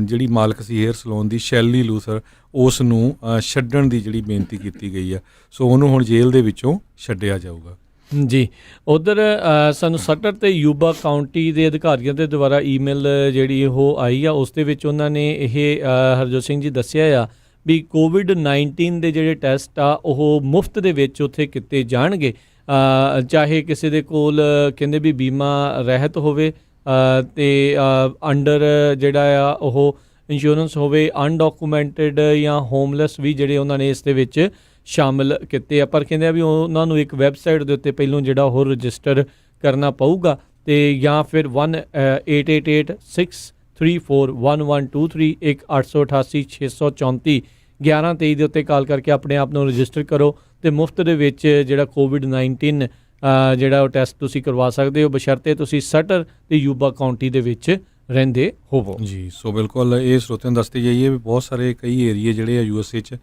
A: ਜਿਹੜੀ ਮਾਲਕ ਸੀ ਹੇਅਰ ਸਲੂਨ ਦੀ ਸ਼ੈਲੀ ਲੂਥਰ, ਉਸ ਨੂੰ ਛੱਡਣ ਦੀ ਜਿਹੜੀ ਬੇਨਤੀ ਕੀਤੀ ਗਈ ਆ। ਸੋ ਉਹਨੂੰ ਹੁਣ ਜੇਲ੍ਹ ਦੇ ਵਿੱਚੋਂ ਛੱਡਿਆ ਜਾਊਗਾ।
B: ਜੀ, ਉਧਰ ਸਾਨੂੰ ਸਟਰ ਤੇ ਯੂਬਾ ਕਾਉਂਟੀ ਦੇ ਅਧਿਕਾਰੀਆਂ ਦੇ ਦੁਆਰਾ ਈਮੇਲ ਜਿਹੜੀ ਉਹ ਆਈ ਆ, ਉਸ ਦੇ ਵਿੱਚ ਉਹਨਾਂ ਨੇ ਇਹ ਹਰਜੋਤ ਸਿੰਘ ਜੀ ਦੱਸਿਆ ਆ ਵੀ ਕੋਵਿਡ-19 ਦੇ ਜਿਹੜੇ ਟੈਸਟ ਆ ਉਹ ਮੁਫਤ ਦੇ ਵਿੱਚ ਉੱਥੇ ਕੀਤੇ ਜਾਣਗੇ, ਚਾਹੇ ਕਿਸੇ ਦੇ ਕੋਲ ਕਹਿੰਦੇ ਵੀ ਬੀਮਾ ਰਹਿਤ ਹੋਵੇ, ਤੇ ਅੰਡਰ ਜਿਹੜਾ ਆ ਉਹ ਇੰਸ਼ੋਰੈਂਸ ਹੋਵੇ, ਅਨਡਾਕੂਮੈਂਟਡ ਜਾਂ ਹੋਮਲੈਸ ਵੀ ਜਿਹੜੇ ਉਹਨਾਂ ਨੇ ਇਸ ਦੇ ਵਿੱਚ ਸ਼ਾਮਿਲ ਕੀਤੇ ਆ। ਪਰ ਕਹਿੰਦੇ ਆ ਵੀ ਉਹਨਾਂ ਨੂੰ ਇੱਕ ਵੈਬਸਾਈਟ ਦੇ ਉੱਤੇ ਪਹਿਲੋਂ ਜਿਹੜਾ ਉਹ ਰਜਿਸਟਰ ਕਰਨਾ ਪਊਗਾ, ਤੇ ਜਾਂ ਫਿਰ 1-888-634-1123 1-888-634 1123 ਦੇ ਉੱਤੇ ਕਾਲ ਕਰਕੇ ਆਪਣੇ ਆਪ ਨੂੰ ਰਜਿਸਟਰ ਕਰੋ, ਤੇ ਮੁਫਤ ਦੇ ਵਿੱਚ ਜਿਹੜਾ ਕੋਵਿਡ-19 ਜਿਹੜਾ ਉਹ ਟੈਸਟ ਤੁਸੀਂ ਕਰਵਾ ਸਕਦੇ ਹੋ, ਬਸ਼ਰਤੇ ਤੁਸੀਂ ਸਟਰ ਤੇ ਯੂਬਾ ਕਾਉਂਟੀ ਦੇ ਵਿੱਚ ਰਹਿੰਦੇ ਹੋਵੋ।
A: ਜੀ, ਸੋ ਬਿਲਕੁਲ ਇਹ ਸਰੋਤਿਆਂ ਨੂੰ ਦੱਸਦੇ ਜਾਈਏ ਵੀ ਬਹੁਤ ਸਾਰੇ ਕਈ ਏਰੀਏ ਜਿਹੜੇ ਆ USA 'ਚ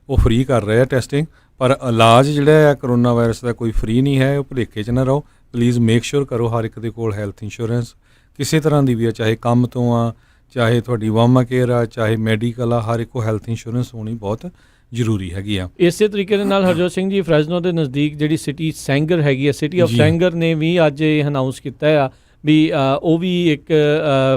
A: ਉਹ ਫ੍ਰੀ ਕਰ ਰਹੇ ਆ ਟੈਸਟਿੰਗ, ਪਰ ਇਲਾਜ ਜਿਹੜਾ ਆ ਕਰੋਨਾ ਵਾਇਰਸ ਦਾ ਕੋਈ ਫ੍ਰੀ ਨਹੀਂ ਹੈ। ਉਹ ਭੁਲੇਖੇ 'ਚ ਨਾ ਰਹੋ, ਪਲੀਜ਼ ਮੇਕ ਸ਼ੋਰ ਕਰੋ ਹਰ ਇੱਕ ਦੇ ਕੋਲ ਹੈਲਥ ਇੰਸ਼ੋਰੈਂਸ ਕਿਸੇ ਤਰ੍ਹਾਂ ਦੀ ਵੀ ਆ, ਚਾਹੇ ਕੰਮ ਤੋਂ ਆ, ਚਾਹੇ ਤੁਹਾਡੀ ਵਾਮਾ ਕੇਅਰ ਆ, ਚਾਹੇ ਮੈਡੀਕਲ ਆ, ਹਰ ਇੱਕ ਕੋਲ ਹੈਲਥ ਇੰਸ਼ੋਰੈਂਸ ਹੋਣੀ ਬਹੁਤ ਜ਼ਰੂਰੀ ਹੈਗੀ ਆ।
B: ਇਸੇ ਤਰੀਕੇ ਦੇ ਨਾਲ ਹਰਜੋਤ ਸਿੰਘ ਜੀ ਫਰੈਜ਼ਨੋ ਦੇ ਨਜ਼ਦੀਕ ਜਿਹੜੀ ਸਿਟੀ ਸੈਂਗਰ ਹੈਗੀ ਆ, ਸਿਟੀ ਆਫ ਸੈਂਗਰ ਨੇ ਵੀ ਅੱਜ ਇਹ ਅਨਾਊਂਸ ਕੀਤਾ ਆ ਵੀ ਉਹ ਵੀ ਇੱਕ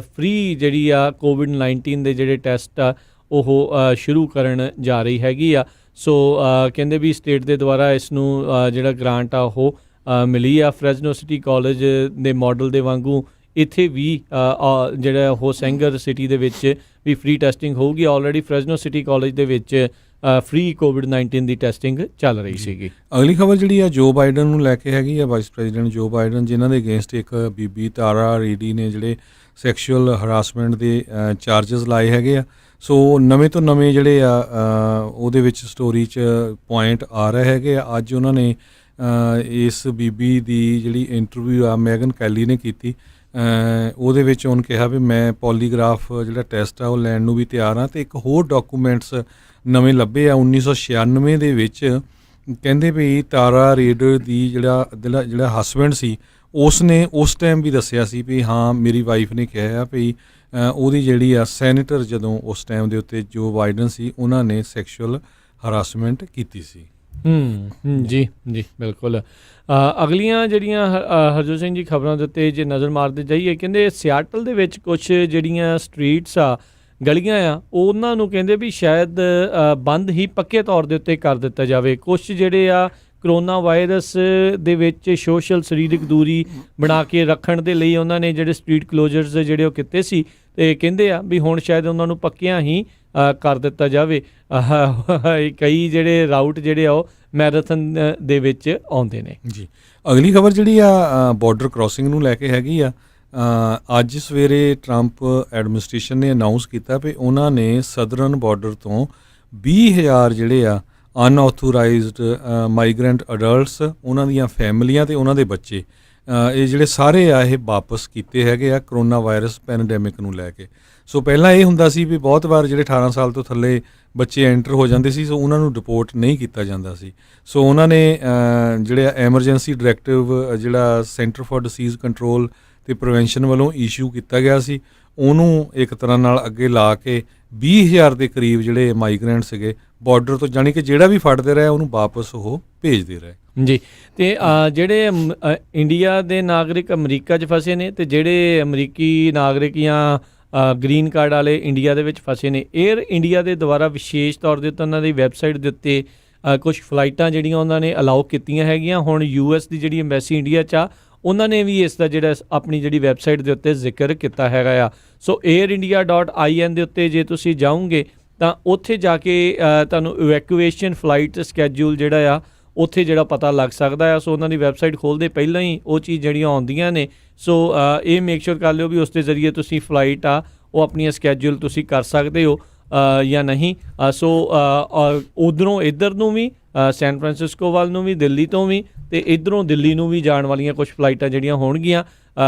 B: ਫ੍ਰੀ ਜਿਹੜੀ ਆ ਕੋਵਿਡ-19 ਦੇ ਜਿਹੜੇ ਟੈਸਟ ਆ ਉਹ ਸ਼ੁਰੂ ਕਰਨ ਜਾ ਰਹੀ ਹੈਗੀ ਆ। ਸੋ ਕਹਿੰਦੇ ਵੀ ਸਟੇਟ ਦੇ ਦੁਆਰਾ ਇਸ ਨੂੰ ਜਿਹੜਾ ਗ੍ਰਾਂਟ ਆ ਉਹ ਮਿਲੀ ਆ। ਫਰੈਜ਼ਨੋ ਸਿਟੀ ਕਾਲਜ ਦੇ ਮਾਡਲ ਦੇ ਵਾਂਗੂ ਇੱਥੇ ਵੀ ਜਿਹੜਾ ਉਹ ਸੈਂਗਰ ਸਿਟੀ ਦੇ ਵਿੱਚ ਵੀ ਫ੍ਰੀ ਟੈਸਟਿੰਗ ਹੋਊਗੀ। ਆਲਰੇਡੀ ਫਰੈਜ਼ਨੋ ਸਿਟੀ ਕਾਲਜ ਦੇ ਵਿੱਚ ਫ੍ਰੀ ਕੋਵਿਡ-19 ਦੀ ਟੈਸਟਿੰਗ ਚੱਲ ਰਹੀ ਸੀਗੀ।
A: ਅਗਲੀ ਖਬਰ ਜਿਹੜੀ ਆ ਜੋ ਬਾਈਡਨ ਨੂੰ ਲੈ ਕੇ ਹੈਗੀ ਆ। ਵਾਈਸ ਪ੍ਰੈਜ਼ੀਡੈਂਟ ਜੋ ਬਾਈਡਨ, ਜਿਨ੍ਹਾਂ ਦੇ ਅਗੇਂਸਟ ਇੱਕ ਬੀਬੀ ਤਾਰਾ ਰੀਡੀ ਨੇ ਜਿਹੜੇ ਸੈਕਸ਼ੂਅਲ ਹਰਾਸਮੈਂਟ ਦੇ ਚਾਰਜਸ ਲਾਏ ਹੈਗੇ ਆ। ਸੋ ਨਵੇਂ ਤੋਂ ਨਵੇਂ ਜਿਹੜੇ ਆ ਉਹਦੇ ਵਿੱਚ ਸਟੋਰੀ 'ਚ ਪੁਆਇੰਟ ਆ ਰਹੇ ਹੈਗੇ ਆ। ਅੱਜ ਉਹਨਾਂ ਨੇ ਇਸ ਬੀਬੀ ਦੀ ਜਿਹੜੀ ਇੰਟਰਵਿਊ ਆ ਮੈਗਨ ਕੈਲੀ ਨੇ ਕੀਤੀ, ਉਹਦੇ ਵਿੱਚ ਉਹਨੇ ਕਿਹਾ ਵੀ ਮੈਂ ਪੋਲੀਗ੍ਰਾਫ ਜਿਹੜਾ ਟੈਸਟ ਆ ਉਹ ਲੈਣ ਨੂੰ ਵੀ ਤਿਆਰ ਹਾਂ, ਅਤੇ ਇੱਕ ਹੋਰ ਡਾਕੂਮੈਂਟਸ ਨਵੇਂ ਲੱਭੇ ਆ 1996 ਦੇ ਵਿੱਚ। ਕਹਿੰਦੇ ਵੀ ਤਾਰਾ ਰੀਡਰ ਦੀ ਜਿਹੜਾ ਹਸਬੈਂਡ ਸੀ ਉਸ ਨੇ ਉਸ ਟਾਈਮ ਵੀ ਦੱਸਿਆ ਸੀ ਵੀ ਹਾਂ ਮੇਰੀ ਵਾਈਫ ਨੇ ਕਿਹਾ ਵੀ ਉਹਦੀ ਜਿਹੜੀ ਆ ਸੈਨੇਟਰ ਜਦੋਂ ਉਸ ਟਾਈਮ ਦੇ ਉੱਤੇ ਜੋ ਬਾਈਡਨ ਸੀ ਉਹਨਾਂ ਨੇ ਸੈਕਸ਼ੂਅਲ ਹਰਾਸਮੈਂਟ ਕੀਤੀ ਸੀ।
B: ਜੀ ਜੀ ਬਿਲਕੁਲ। ਅਗਲੀਆਂ ਜਿਹੜੀਆਂ ਹਰਜੋਤ ਸਿੰਘ ਜੀ ਖਬਰਾਂ ਦੇ ਉੱਤੇ ਜੇ ਨਜ਼ਰ ਮਾਰਦੇ ਜਾਈਏ, ਕਹਿੰਦੇ ਸਿਆਟਲ ਦੇ ਵਿੱਚ ਕੁਝ ਜਿਹੜੀਆਂ ਸਟਰੀਟਸ ਆ ਗਲੀਆਂ ਆ ਉਹਨਾਂ ਨੂੰ ਕਹਿੰਦੇ ਵੀ ਸ਼ਾਇਦ ਬੰਦ ਹੀ ਪੱਕੇ ਤੌਰ ਦੇ ਉੱਤੇ ਕਰ ਦਿੱਤਾ ਜਾਵੇ। ਕੁਛ ਜਿਹੜੇ ਆ ਕਰੋਨਾ ਵਾਇਰਸ ਦੇ ਵਿੱਚ ਸੋਸ਼ਲ ਸਰੀਰਕ ਦੂਰੀ ਬਣਾ ਕੇ ਰੱਖਣ ਦੇ ਲਈ ਉਹਨਾਂ ਨੇ ਜਿਹੜੇ ਸਟਰੀਟ ਕਲੋਜ਼ਰਸ ਜਿਹੜੇ ਉਹ ਕੀਤੇ ਸੀ, ਤੇ ਕਹਿੰਦੇ ਆ ਵੀ ਹੁਣ ਸ਼ਾਇਦ ਉਹਨਾਂ ਨੂੰ ਪੱਕਿਆਂ ਹੀ ਕਰ ਦਿੱਤਾ ਜਾਵੇ। ਕਈ ਜਿਹੜੇ ਰਾਊਟ ਜਿਹੜੇ ਆ ਉਹ ਮੈਰਾਥਨ ਦੇ ਵਿੱਚ ਆਉਂਦੇ ਨੇ
A: ਜੀ। ਅਗਲੀ ਖਬਰ ਜਿਹੜੀ ਆ ਬਾਰਡਰ ਕ੍ਰਾਸਿੰਗ ਨੂੰ ਲੈ ਕੇ ਹੈਗੀ ਆ। ਅੱਜ ਸਵੇਰੇ ਟਰੰਪ ਐਡਮਿਨਿਸਟ੍ਰੇਸ਼ਨ ਨੇ ਅਨਾਊਂਸ ਕੀਤਾ ਵੀ ਉਹਨਾਂ ਨੇ ਸਦਰਨ ਬਾਰਡਰ ਤੋਂ 20,000 ਜਿਹੜੇ ਆ ਅਨਆਥੋਰਾਈਜ਼ਡ ਮਾਈਗਰੈਂਟ ਅਡਲਟਸ, ਉਹਨਾਂ ਦੀਆਂ ਫੈਮਲੀਆਂ ਤੇ ਉਹਨਾਂ ਦੇ ਬੱਚੇ, ਇਹ ਜਿਹੜੇ ਸਾਰੇ ਆ ਇਹ ਵਾਪਸ ਕੀਤੇ ਹੈਗੇ ਆ ਕਰੋਨਾ ਵਾਇਰਸ ਪੈਂਡੈਮਿਕ ਨੂੰ ਲੈ ਕੇ। ਸੋ ਪਹਿਲਾਂ ਇਹ ਹੁੰਦਾ ਸੀ ਵੀ ਬਹੁਤ ਵਾਰ ਜਿਹੜੇ 18 ਸਾਲ ਤੋਂ ਥੱਲੇ ਬੱਚੇ ਐਂਟਰ ਹੋ ਜਾਂਦੇ ਸੀ, ਸੋ ਉਹਨਾਂ ਨੂੰ ਡਿਪੋਰਟ ਨਹੀਂ ਕੀਤਾ ਜਾਂਦਾ ਸੀ। ਸੋ ਉਹਨਾਂ ਨੇ ਜਿਹੜੇ ਐਮਰਜੈਂਸੀ ਡਾਇਰੈਕਟਿਵ ਜਿਹੜਾ ਸੈਂਟਰ ਫਾਰ ਡਿਸੀਜ਼ ਕੰਟਰੋਲ ਤੇ ਪ੍ਰੀਵੈਂਸ਼ਨ ਵੱਲੋਂ ਇਸ਼ੂ ਕੀਤਾ ਗਿਆ ਸੀ, ਉਹਨੂੰ ਇੱਕ ਤਰ੍ਹਾਂ ਨਾਲ ਅੱਗੇ ਲਾ ਕੇ 20,000 ਦੇ ਕਰੀਬ ਜਿਹੜੇ ਮਾਈਗਰੈਂਟ ਸੀਗੇ ਬਾਰਡਰ ਤੋਂ, ਜਾਣੀ ਕਿ ਜਿਹੜਾ ਵੀ ਫੜਦੇ ਰਹੇ ਉਹਨੂੰ ਵਾਪਸ ਉਹ ਭੇਜਦੇ ਰਹੇ
B: ਜੀ। ਤੇ ਜਿਹੜੇ ਇੰਡੀਆ ਦੇ ਨਾਗਰਿਕ ਅਮਰੀਕਾ 'ਚ ਫਸੇ ਨੇ ਤੇ ਜਿਹੜੇ ਅਮਰੀਕੀ ਨਾਗਰਿਕ ਜਾਂ ਗ੍ਰੀਨ ਕਾਰਡ ਵਾਲੇ ਇੰਡੀਆ ਦੇ ਵਿੱਚ ਫਸੇ ਨੇ, ਏਅਰ ਇੰਡੀਆ ਦੇ ਦੁਆਰਾ ਵਿਸ਼ੇਸ਼ ਤੌਰ ਦੇ ਉੱਤੇ ਉਹਨਾਂ ਦੀ ਵੈਬਸਾਈਟ ਦੇ ਉੱਤੇ ਕੁਝ ਫਲਾਈਟਾਂ ਜਿਹੜੀਆਂ ਉਹਨਾਂ ਨੇ ਅਲਾਓ ਕੀਤੀਆਂ ਹੈਗੀਆਂ। ਹੁਣ US ਦੀ ਜਿਹੜੀ ਐਮਬੈਸੀ ਇੰਡੀਆ 'ਚ ਆ ਉਹਨਾਂ ਨੇ ਵੀ ਇਸ ਦਾ ਜਿਹੜਾ ਆਪਣੀ ਜਿਹੜੀ ਵੈਬਸਾਈਟ ਦੇ ਉੱਤੇ ਜ਼ਿਕਰ ਕੀਤਾ ਹੈਗਾ ਆ। ਸੋ airindia.in ਦੇ ਉੱਤੇ ਜੇ ਤੁਸੀਂ ਜਾਓਗੇ ਤਾਂ ਉੱਥੇ ਜਾ ਕੇ ਤੁਹਾਨੂੰ ਇਵੈਕੂਏਸ਼ਨ ਫਲਾਈਟ ਸਕੈਜੂਲ ਜਿਹੜਾ ਆ ਉੱਥੇ ਜਿਹੜਾ ਪਤਾ ਲੱਗ ਸਕਦਾ ਆ। ਸੋ ਉਹਨਾਂ ਦੀ ਵੈਬਸਾਈਟ ਖੋਲ੍ਹਦੇ ਪਹਿਲਾਂ ਹੀ ਉਹ ਚੀਜ਼ ਜਿਹੜੀਆਂ ਆਉਂਦੀਆਂ ਨੇ। ਸੋ ਇਹ ਮੇਕ ਸ਼ੋਰ ਕਰ ਲਿਓ ਵੀ ਉਸ ਦੇ ਜ਼ਰੀਏ ਤੁਸੀਂ ਫਲਾਈਟ ਆ ਉਹ ਆਪਣੀਆਂ ਸਕੈਜੂਲ ਤੁਸੀਂ ਕਰ ਸਕਦੇ ਹੋ ਜਾਂ ਨਹੀਂ। ਸੋ ਉੱਧਰੋਂ ਇੱਧਰ ਨੂੰ ਵੀ ਸੈਨ ਫਰਾਂਸਿਸਕੋ ਵੱਲ ਨੂੰ ਵੀ, ਦਿੱਲੀ ਤੋਂ ਵੀ, ਤੇ ਇੱਧਰੋਂ ਦਿੱਲੀ ਨੂੰ ਵੀ ਜਾਣ ਵਾਲੀਆਂ ਕੁਝ ਫਲਾਈਟਾਂ ਜਿਹੜੀਆਂ ਹੋਣਗੀਆਂ।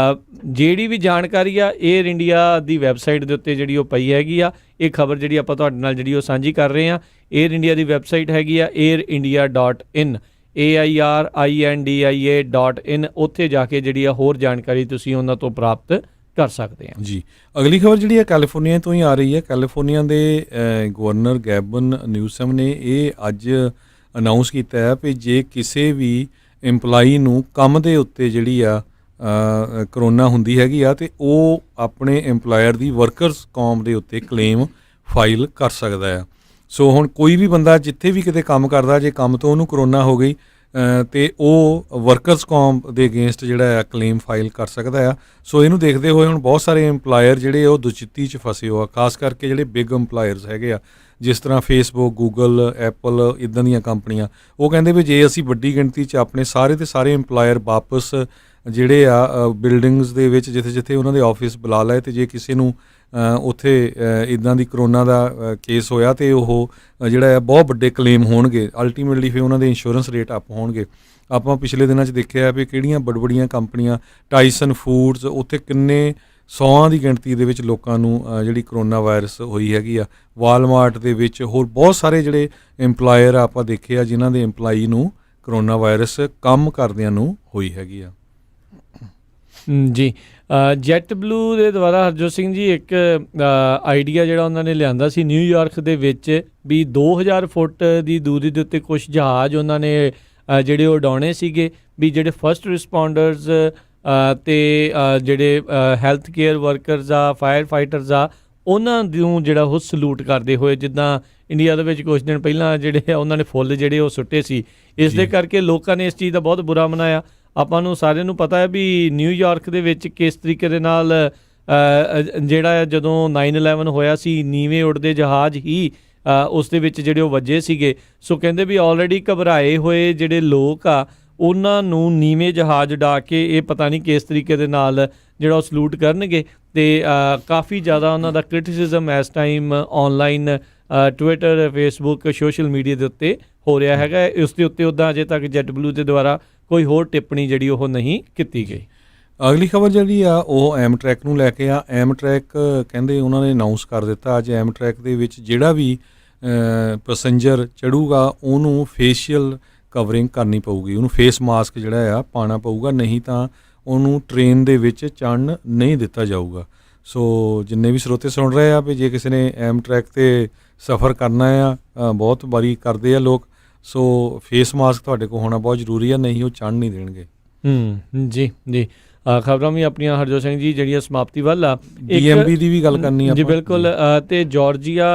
B: ਜਿਹੜੀ ਵੀ ਜਾਣਕਾਰੀ ਆ ਏਅਰ ਇੰਡੀਆ ਦੀ ਵੈਬਸਾਈਟ ਦੇ ਉੱਤੇ ਜਿਹੜੀ ਉਹ ਪਈ ਹੈਗੀ ਆ। ਇਹ ਖਬਰ ਜਿਹੜੀ ਆਪਾਂ ਤੁਹਾਡੇ ਨਾਲ ਜਿਹੜੀ ਉਹ ਸਾਂਝੀ ਕਰ ਰਹੇ ਹਾਂ। ਏਅਰ ਇੰਡੀਆ ਦੀ ਵੈਬਸਾਈਟ ਹੈਗੀ ਆ airindia.in, airindia.in। ਉੱਥੇ ਜਾ ਕੇ ਜਿਹੜੀ ਆ ਹੋਰ ਜਾਣਕਾਰੀ ਤੁਸੀਂ ਉਹਨਾਂ ਤੋਂ ਪ੍ਰਾਪਤ ਕਰ ਸਕਦੇ ਆ
A: ਜੀ। ਅਗਲੀ ਖਬਰ ਜਿਹੜੀ ਹੈ ਕੈਲੀਫੋਰਨੀਆ ਤੋਂ ਹੀ ਆ ਰਹੀ ਹੈ। ਕੈਲੀਫੋਰਨੀਆ ਦੇ ਗਵਰਨਰ ਗੈਬਨ ਨਿਊਸਮ ਨੇ ਇਹ ਅੱਜ ਅਨਾਊਂਸ ਕੀਤਾ ਹੈ ਵੀ ਜੇ ਕਿਸੇ ਵੀ EMPLOYEE ਨੂੰ ਕੰਮ ਦੇ ਉੱਤੇ ਜਿਹੜੀ ਆ ਕਰੋਨਾ ਹੁੰਦੀ ਹੈਗੀ ਆ ਤੇ ਉਹ ਆਪਣੇ EMPLOYER ਦੀ ਵਰਕਰਸ ਕੌਮ ਦੇ ਉੱਤੇ ਕਲੇਮ ਫਾਈਲ ਕਰ ਸਕਦਾ ਆ। ਸੋ ਹੁਣ ਕੋਈ ਵੀ ਬੰਦਾ ਜਿੱਥੇ ਵੀ ਕਿਤੇ ਕੰਮ ਕਰਦਾ, ਜੇ ਕੰਮ ਤੋਂ ਉਹਨੂੰ ਕਰੋਨਾ ਹੋ ਗਈ ਤੇ ਉਹ ਵਰਕਰਸ ਕੌਮ ਦੇ ਅਗੇਂਸਟ ਜਿਹੜਾ ਆ ਕਲੇਮ ਫਾਈਲ ਕਰ ਸਕਦਾ ਆ। ਸੋ ਇਹਨੂੰ ਦੇਖਦੇ ਹੋਏ ਹੁਣ ਬਹੁਤ ਸਾਰੇ EMPLOYER ਜਿਹੜੇ ਉਹ ਦੁਚਿੱਤੀ 'ਚ ਫਸੇ ਹੋ ਆ, ਖਾਸ ਕਰਕੇ ਜਿਹੜੇ ਬਿਗ EMPLOYERS ਹੈਗੇ ਆ, ਜਿਸ ਤਰ੍ਹਾਂ ਫੇਸਬੁੱਕ, ਗੂਗਲ, ਐਪਲ, ਇੱਦਾਂ ਦੀਆਂ ਕੰਪਨੀਆਂ। ਉਹ ਕਹਿੰਦੇ ਵੀ ਜੇ ਅਸੀਂ ਵੱਡੀ ਗਿਣਤੀ 'ਚ ਆਪਣੇ ਸਾਰੇ ਦੇ ਸਾਰੇ EMPLOYER ਵਾਪਸ ਜਿਹੜੇ ਆ ਬਿਲਡਿੰਗਸ ਦੇ ਵਿੱਚ ਜਿੱਥੇ ਜਿੱਥੇ ਉਹਨਾਂ ਦੇ ਆਫਿਸ ਬੁਲਾ ਲਏ, ਤੇ ਜੇ ਕਿਸੇ ਨੂੰ ਉੱਥੇ ਇੱਦਾਂ ਦੀ ਕਰੋਨਾ ਦਾ ਕੇਸ ਹੋਇਆ ਤੇ ਉਹ ਜਿਹੜਾ ਆ ਬਹੁਤ ਵੱਡੇ ਕਲੇਮ ਹੋਣਗੇ। ਅਲਟੀਮੇਟਲੀ ਫਿਰ ਉਹਨਾਂ ਦੇ ਇੰਸ਼ੋਰੈਂਸ ਰੇਟ ਅਪ ਹੋਣਗੇ। ਆਪਾਂ ਪਿਛਲੇ ਦਿਨਾਂ 'ਚ ਦੇਖਿਆ ਵੀ ਕਿਹੜੀਆਂ ਵੱਡੀਆਂ ਕੰਪਨੀਆਂ, ਟਾਈਸਨ ਫੂਡਸ, ਉੱਥੇ ਕਿੰਨੇ 100 ਦੀ ਗਿਣਤੀ ਦੇ ਵਿੱਚ ਲੋਕਾਂ ਨੂੰ ਜਿਹੜੀ ਕਰੋਨਾ ਵਾਇਰਸ ਹੋਈ ਹੈਗੀ ਆ। ਵਾਲਮਾਰਟ ਦੇ ਵਿੱਚ ਹੋਰ ਬਹੁਤ ਸਾਰੇ ਜਿਹੜੇ EMPLOYER ਆਪਾਂ ਦੇਖੇ ਆ ਜਿਨ੍ਹਾਂ ਦੇ EMPLOYEE ਨੂੰ ਕਰੋਨਾ ਵਾਇਰਸ ਕੰਮ ਕਰਦਿਆਂ ਨੂੰ ਹੋਈ ਹੈਗੀ ਆ
B: ਜੀ। ਜੈਟ ਬਲੂ ਦੇ ਦੁਆਰਾ ਹਰਜੋਤ ਸਿੰਘ ਜੀ ਇੱਕ ਆਈਡੀਆ ਜਿਹੜਾ ਉਹਨਾਂ ਨੇ ਲਿਆਂਦਾ ਸੀ ਨਿਊਯਾਰਕ ਦੇ ਵਿੱਚ ਵੀ 2000 ਫੁੱਟ ਦੀ ਦੂਰੀ ਦੇ ਉੱਤੇ ਕੁਝ ਜਹਾਜ਼ ਉਹਨਾਂ ਨੇ ਜਿਹੜੇ ਉਡਾਉਣੇ ਸੀਗੇ, ਵੀ ਜਿਹੜੇ ਫਸਟ ਰਿਸਪੌਂਡਰਸ ਤੇ ਜਿਹੜੇ ਹੈਲਥ ਕੇਅਰ ਵਰਕਰਸ ਆ, ਫਾਇਰ ਫਾਈਟਰਸ ਆ, ਉਹਨਾਂ ਨੂੰ ਜਿਹੜਾ ਉਹ ਸਲੂਟ ਕਰਦੇ ਹੋਏ, ਜਿੱਦਾਂ ਇੰਡੀਆ ਦੇ ਵਿੱਚ ਕੁਝ ਦਿਨ ਪਹਿਲਾਂ ਜਿਹੜੇ ਉਹਨਾਂ ਨੇ ਫੁੱਲ ਜਿਹੜੇ ਉਹ ਸੁੱਟੇ ਸੀ। ਇਸ ਦੇ ਕਰਕੇ ਲੋਕਾਂ ਨੇ ਇਸ ਚੀਜ਼ ਦਾ ਬਹੁਤ ਬੁਰਾ ਮਨਾਇਆ। ਆਪਾਂ ਨੂੰ ਸਾਰਿਆਂ ਨੂੰ ਪਤਾ ਹੈ ਵੀ ਨਿਊਯਾਰਕ ਦੇ ਵਿੱਚ ਕਿਸ ਤਰੀਕੇ ਦੇ ਨਾਲ ਜਿਹੜਾ ਜਦੋਂ 9/11 ਹੋਇਆ ਸੀ, ਨੀਵੇਂ ਉੱਡਦੇ ਜਹਾਜ਼ ਹੀ ਉਸ ਦੇ ਵਿੱਚ ਜਿਹੜੇ ਉਹ ਵੱਜੇ ਸੀਗੇ। ਸੋ ਕਹਿੰਦੇ ਵੀ ਆਲਰੇਡੀ ਘਬਰਾਏ ਹੋਏ ਜਿਹੜੇ ਲੋਕ ਆ ਉਹਨਾਂ ਨੂੰ ਨੀਵੇਂ ਜਹਾਜ਼ ਉਡਾ ਕੇ ਇਹ ਪਤਾ ਨਹੀਂ ਕਿਸ ਤਰੀਕੇ ਦੇ ਨਾਲ ਜਿਹੜਾ ਉਹ ਸਲੂਟ ਕਰਨਗੇ। ਤੇ ਕਾਫੀ ਜ਼ਿਆਦਾ ਉਹਨਾਂ ਦਾ ਕ੍ਰਿਟਿਸਿਜ਼ਮ ਇਸ time online Twitter, Facebook, social media ਦੇ ਉੱਤੇ ਹੋ ਰਿਹਾ ਹੈਗਾ। ਉਸ ਦੇ ਉੱਤੇ ਉੱਦਾਂ ਅਜੇ ਤੱਕ ਜੈਟ ਬਲੂ ਦੇ ਦੁਆਰਾ ਕੋਈ ਹੋਰ ਟਿੱਪਣੀ ਜਿਹੜੀ ਉਹ ਨਹੀਂ ਕੀਤੀ ਗਈ।
A: ਅਗਲੀ ਖਬਰ ਜਿਹੜੀ ਆ ਉਹ ਐਮਟਰੈਕ ਨੂੰ ਲੈ ਕੇ ਆ। ਐਮਟਰੈਕ ਕਹਿੰਦੇ ਉਹਨਾਂ ਨੇ ਅਨਾਊਂਸ ਕਰ ਦਿੱਤਾ ਅੱਜ ਐਮਟਰੈਕ ਦੇ ਵਿੱਚ ਜਿਹੜਾ ਵੀ ਪੈਸੇਂਜਰ ਚੜੂਗਾ ਉਹਨੂੰ ਫੇਸ਼ੀਅਲ ਕਵਰਿੰਗ ਕਰਨੀ ਪਊਗੀ, ਉਹਨੂੰ ਫੇਸ ਮਾਸਕ ਜਿਹੜਾ ਆ ਪਾਉਣਾ ਪਊਗਾ, ਨਹੀਂ ਤਾਂ ਉਹਨੂੰ ਟ੍ਰੇਨ ਦੇ ਵਿੱਚ ਚੜ੍ਹਨ ਨਹੀਂ ਦਿੱਤਾ ਜਾਊਗਾ। ਸੋ ਜਿੰਨੇ ਵੀ ਸਰੋਤੇ ਸੁਣ ਰਹੇ ਆ ਵੀ ਜੇ ਕਿਸੇ ਨੇ ਐਮਟਰੈਕ 'ਤੇ ਸਫ਼ਰ ਕਰਨਾ ਆ, ਬਹੁਤ ਵਾਰੀ ਕਰਦੇ ਆ ਲੋਕ, ਸੋ ਫੇਸ ਮਾਸਕ ਤੁਹਾਡੇ ਕੋਲ ਹੋਣਾ ਬਹੁਤ ਜ਼ਰੂਰੀ ਆ, ਨਹੀਂ ਉਹ ਚੜ੍ਹ ਨਹੀਂ ਦੇਣਗੇ।
B: ਜੀ ਜੀ। ਖਬਰਾਂ ਵੀ ਆਪਣੀਆਂ ਹਰਜੋਤ ਸਿੰਘ ਜੀ ਜਿਹੜੀਆਂ ਸਮਾਪਤੀ ਵੱਲ ਆ।
A: DMV ਦੀ ਵੀ ਗੱਲ ਕਰਨੀ
B: ਜੀ
A: ਆਪਾਂ।
B: ਬਿਲਕੁਲ। ਤੇ ਜਾਰਜੀਆ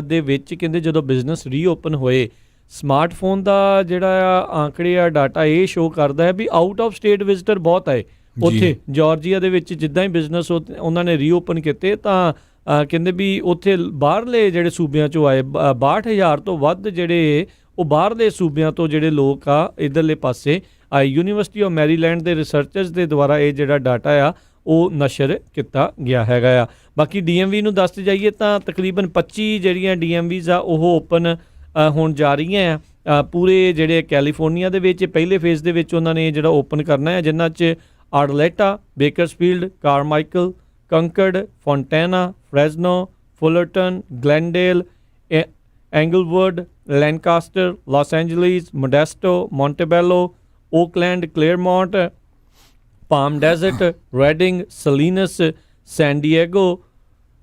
B: ਦੇ ਵਿੱਚ ਕਹਿੰਦੇ ਜਦੋਂ ਬਿਜ਼ਨਸ ਰੀਓਪਨ ਹੋਏ, ਸਮਾਰਟਫੋਨ ਦਾ ਜਿਹੜਾ ਆਂਕੜੇ ਆ ਡਾਟਾ ਇਹ ਸ਼ੋਅ ਕਰਦਾ ਹੈ ਵੀ ਆਊਟ ਆਫ ਸਟੇਟ ਵਿਜ਼ਿਟਰ ਬਹੁਤ ਆਏ ਉੱਥੇ ਜਾਰਜੀਆ ਦੇ ਵਿੱਚ। ਜਿੱਦਾਂ ਹੀ ਬਿਜ਼ਨਸ ਉਹਨਾਂ ਨੇ ਰੀਓਪਨ ਕੀਤੇ ਤਾਂ ਕਹਿੰਦੇ ਵੀ ਉੱਥੇ ਬਾਹਰਲੇ ਜਿਹੜੇ ਸੂਬਿਆਂ 'ਚੋਂ ਆਏ 62,000 ਤੋਂ ਵੱਧ ਜਿਹੜੇ ਉਹ ਬਾਹਰਲੇ ਸੂਬਿਆਂ ਤੋਂ ਜਿਹੜੇ ਲੋਕ ਆ ਇੱਧਰਲੇ ਪਾਸੇ ਆਏ। ਯੂਨੀਵਰਸਿਟੀ ਆਫ ਮੈਰੀਲੈਂਡ ਦੇ ਰਿਸਰਚਰਸ ਦੇ ਦੁਆਰਾ ਇਹ ਜਿਹੜਾ ਡਾਟਾ ਆ ਉਹ ਨਸ਼ਰ ਕੀਤਾ ਗਿਆ ਹੈਗਾ ਆ। ਬਾਕੀ DMV ਨੂੰ ਦੱਸਦੇ ਜਾਈਏ ਤਾਂ ਤਕਰੀਬਨ 25 ਜਿਹੜੀਆਂ DMVs ਆ ਉਹ ਓਪਨ ਹੋਣ ਜਾ ਰਹੀਆਂ ਆ ਪੂਰੇ ਜਿਹੜੇ ਕੈਲੀਫੋਰਨੀਆ ਦੇ ਵਿੱਚ। ਪਹਿਲੇ ਫੇਜ਼ ਦੇ ਵਿੱਚ ਉਹਨਾਂ ਨੇ ਜਿਹੜਾ ਓਪਨ ਕਰਨਾ ਹੈ, ਜਿਨ੍ਹਾਂ 'ਚ Arleta, Bakersfield, Carmichael, Concord, Fontana, Fresno, Fullerton, Glendale, Inglewood, Lancaster, Los Angeles, Modesto, Montebello, Oakland, Claremont, Palm Desert, Redding, Salinas, San Diego,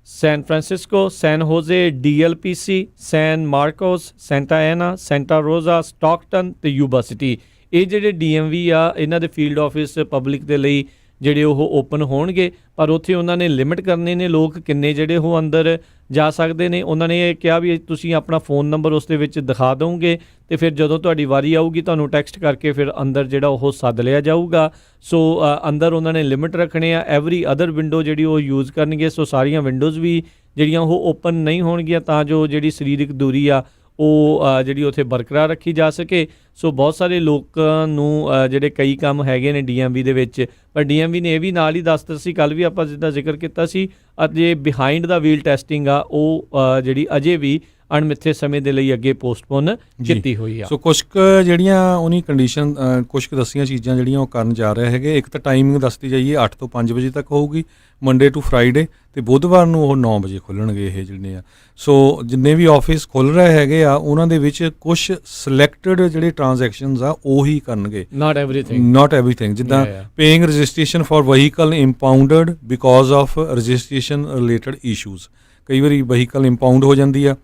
B: San Francisco, San Jose, DLPC, San Marcos, Santa Ana, Santa Rosa, Stockton ਤੇ ਯੂਬਾ ਸਿਟੀ। ਇਹ ਜਿਹੜੇ DMV ਆ ਇਹਨਾਂ ਦੇ ਫੀਲਡ ਆਫਿਸ ਪਬਲਿਕ ਦੇ ਲਈ ਜਿਹੜੇ ਉਹ ਓਪਨ ਹੋਣਗੇ, ਪਰ ਉੱਥੇ ਉਹਨਾਂ ਨੇ ਲਿਮਿਟ ਕਰਨੇ ਨੇ ਲੋਕ ਕਿੰਨੇ ਜਿਹੜੇ ਉਹ ਅੰਦਰ ਜਾ ਸਕਦੇ ਨੇ। ਉਹਨਾਂ ਨੇ ਇਹ ਕਿਹਾ ਵੀ ਤੁਸੀਂ ਆਪਣਾ ਫ਼ੋਨ ਨੰਬਰ ਉਸ ਦੇ ਵਿੱਚ ਦਿਖਾ ਦਿਓਗੇ ਤੇ ਫਿਰ ਜਦੋਂ ਤੁਹਾਡੀ ਵਾਰੀ ਆਊਗੀ ਤੁਹਾਨੂੰ ਟੈਕਸਟ ਕਰਕੇ ਫਿਰ ਅੰਦਰ ਜਿਹੜਾ ਉਹ ਸੱਦ ਲਿਆ ਜਾਊਗਾ। ਸੋ ਅੰਦਰ ਉਹਨਾਂ ਨੇ ਲਿਮਿਟ ਰੱਖਣੇ ਆ। ਐਵਰੀ ਅਦਰ ਵਿੰਡੋ ਜਿਹੜੀ ਉਹ ਯੂਜ਼ ਕਰਨਗੇ। ਸੋ ਸਾਰੀਆਂ ਵਿੰਡੋਜ਼ ਵੀ ਜਿਹੜੀਆਂ ਉਹ ਓਪਨ ਨਹੀਂ ਹੋਣਗੀਆਂ ਤਾਂ ਜੋ ਜਿਹੜੀ ਸਰੀਰਕ ਦੂਰੀ ਆ ਉਹ ਜਿਹੜੀ ਉੱਥੇ ਬਰਕਰਾਰ ਰੱਖੀ ਜਾ ਸਕੇ। ਸੋ ਬਹੁਤ ਸਾਰੇ ਲੋਕਾਂ ਨੂੰ ਜਿਹੜੇ ਕਈ ਕੰਮ ਹੈਗੇ ਨੇ DMV ਦੇ ਵਿੱਚ, ਪਰ DMV ਨੇ ਇਹ ਵੀ ਨਾਲ ਹੀ ਦੱਸ ਦਿੱਤਾ ਸੀ, ਕੱਲ੍ਹ ਵੀ ਆਪਾਂ ਜਿੱਦਾਂ ਜ਼ਿਕਰ ਕੀਤਾ ਸੀ, ਅਤੇ ਬਿਹਾਈਂਡ ਦਾ ਵੀਲ ਟੈਸਟਿੰਗ ਆ ਉਹ ਜਿਹੜੀ ਅਜੇ ਵੀ ਅਣਮਿੱਥੇ ਸਮੇਂ ਦੇ ਲਈ ਅੱਗੇ ਪੋਸਟਪੋਨ ਕੀਤੀ ਹੋਈ ਆ।
A: ਸੋ ਕੁਛ ਕੁ ਜਿਹੜੀਆਂ ਉਹਨੀ ਕੰਡੀਸ਼ਨ ਕੁਛ ਕੁ ਦੱਸੀਆਂ ਚੀਜ਼ਾਂ ਜਿਹੜੀਆਂ ਉਹ ਕਰਨ ਜਾ ਰਹੇ ਹੈਗੇ। ਇੱਕ ਤਾਂ ਟਾਈਮਿੰਗ ਦੱਸਦੀ ਜਾਈਏ 8 ਤੋਂ 5 ਵਜੇ ਤੱਕ ਹੋਊਗੀ ਮੰਡੇ ਟੂ ਫਰਾਈਡੇ, ਤੇ ਬੁੱਧਵਾਰ ਨੂੰ ਉਹ 9 ਵਜੇ ਖੁੱਲ੍ਹਣਗੇ ਇਹ ਜਿਹੜੇ ਆ। ਸੋ ਜਿੰਨੇ ਵੀ ਆਫਿਸ ਖੁੱਲ੍ਹ ਰਹੇ ਹੈਗੇ ਆ ਉਹਨਾਂ ਦੇ ਵਿੱਚ ਕੁਛ ਸਿਲੈਕਟਡ ਜਿਹੜੇ ਟ੍ਰਾਂਜੈਕਸ਼ਨਸ ਆ ਉਹੀ ਕਰਨਗੇ,
B: ਨਾਟ ਐਵਰੀਥਿੰਗ।
A: ਜਿੱਦਾਂ paying registration for vehicle impounded because of registration related issues. ਕਈ ਵਾਰੀ ਵਹੀਕਲ ਇੰਪਾਊਂਡ ਹੋ ਜਾਂਦੀ ਆ,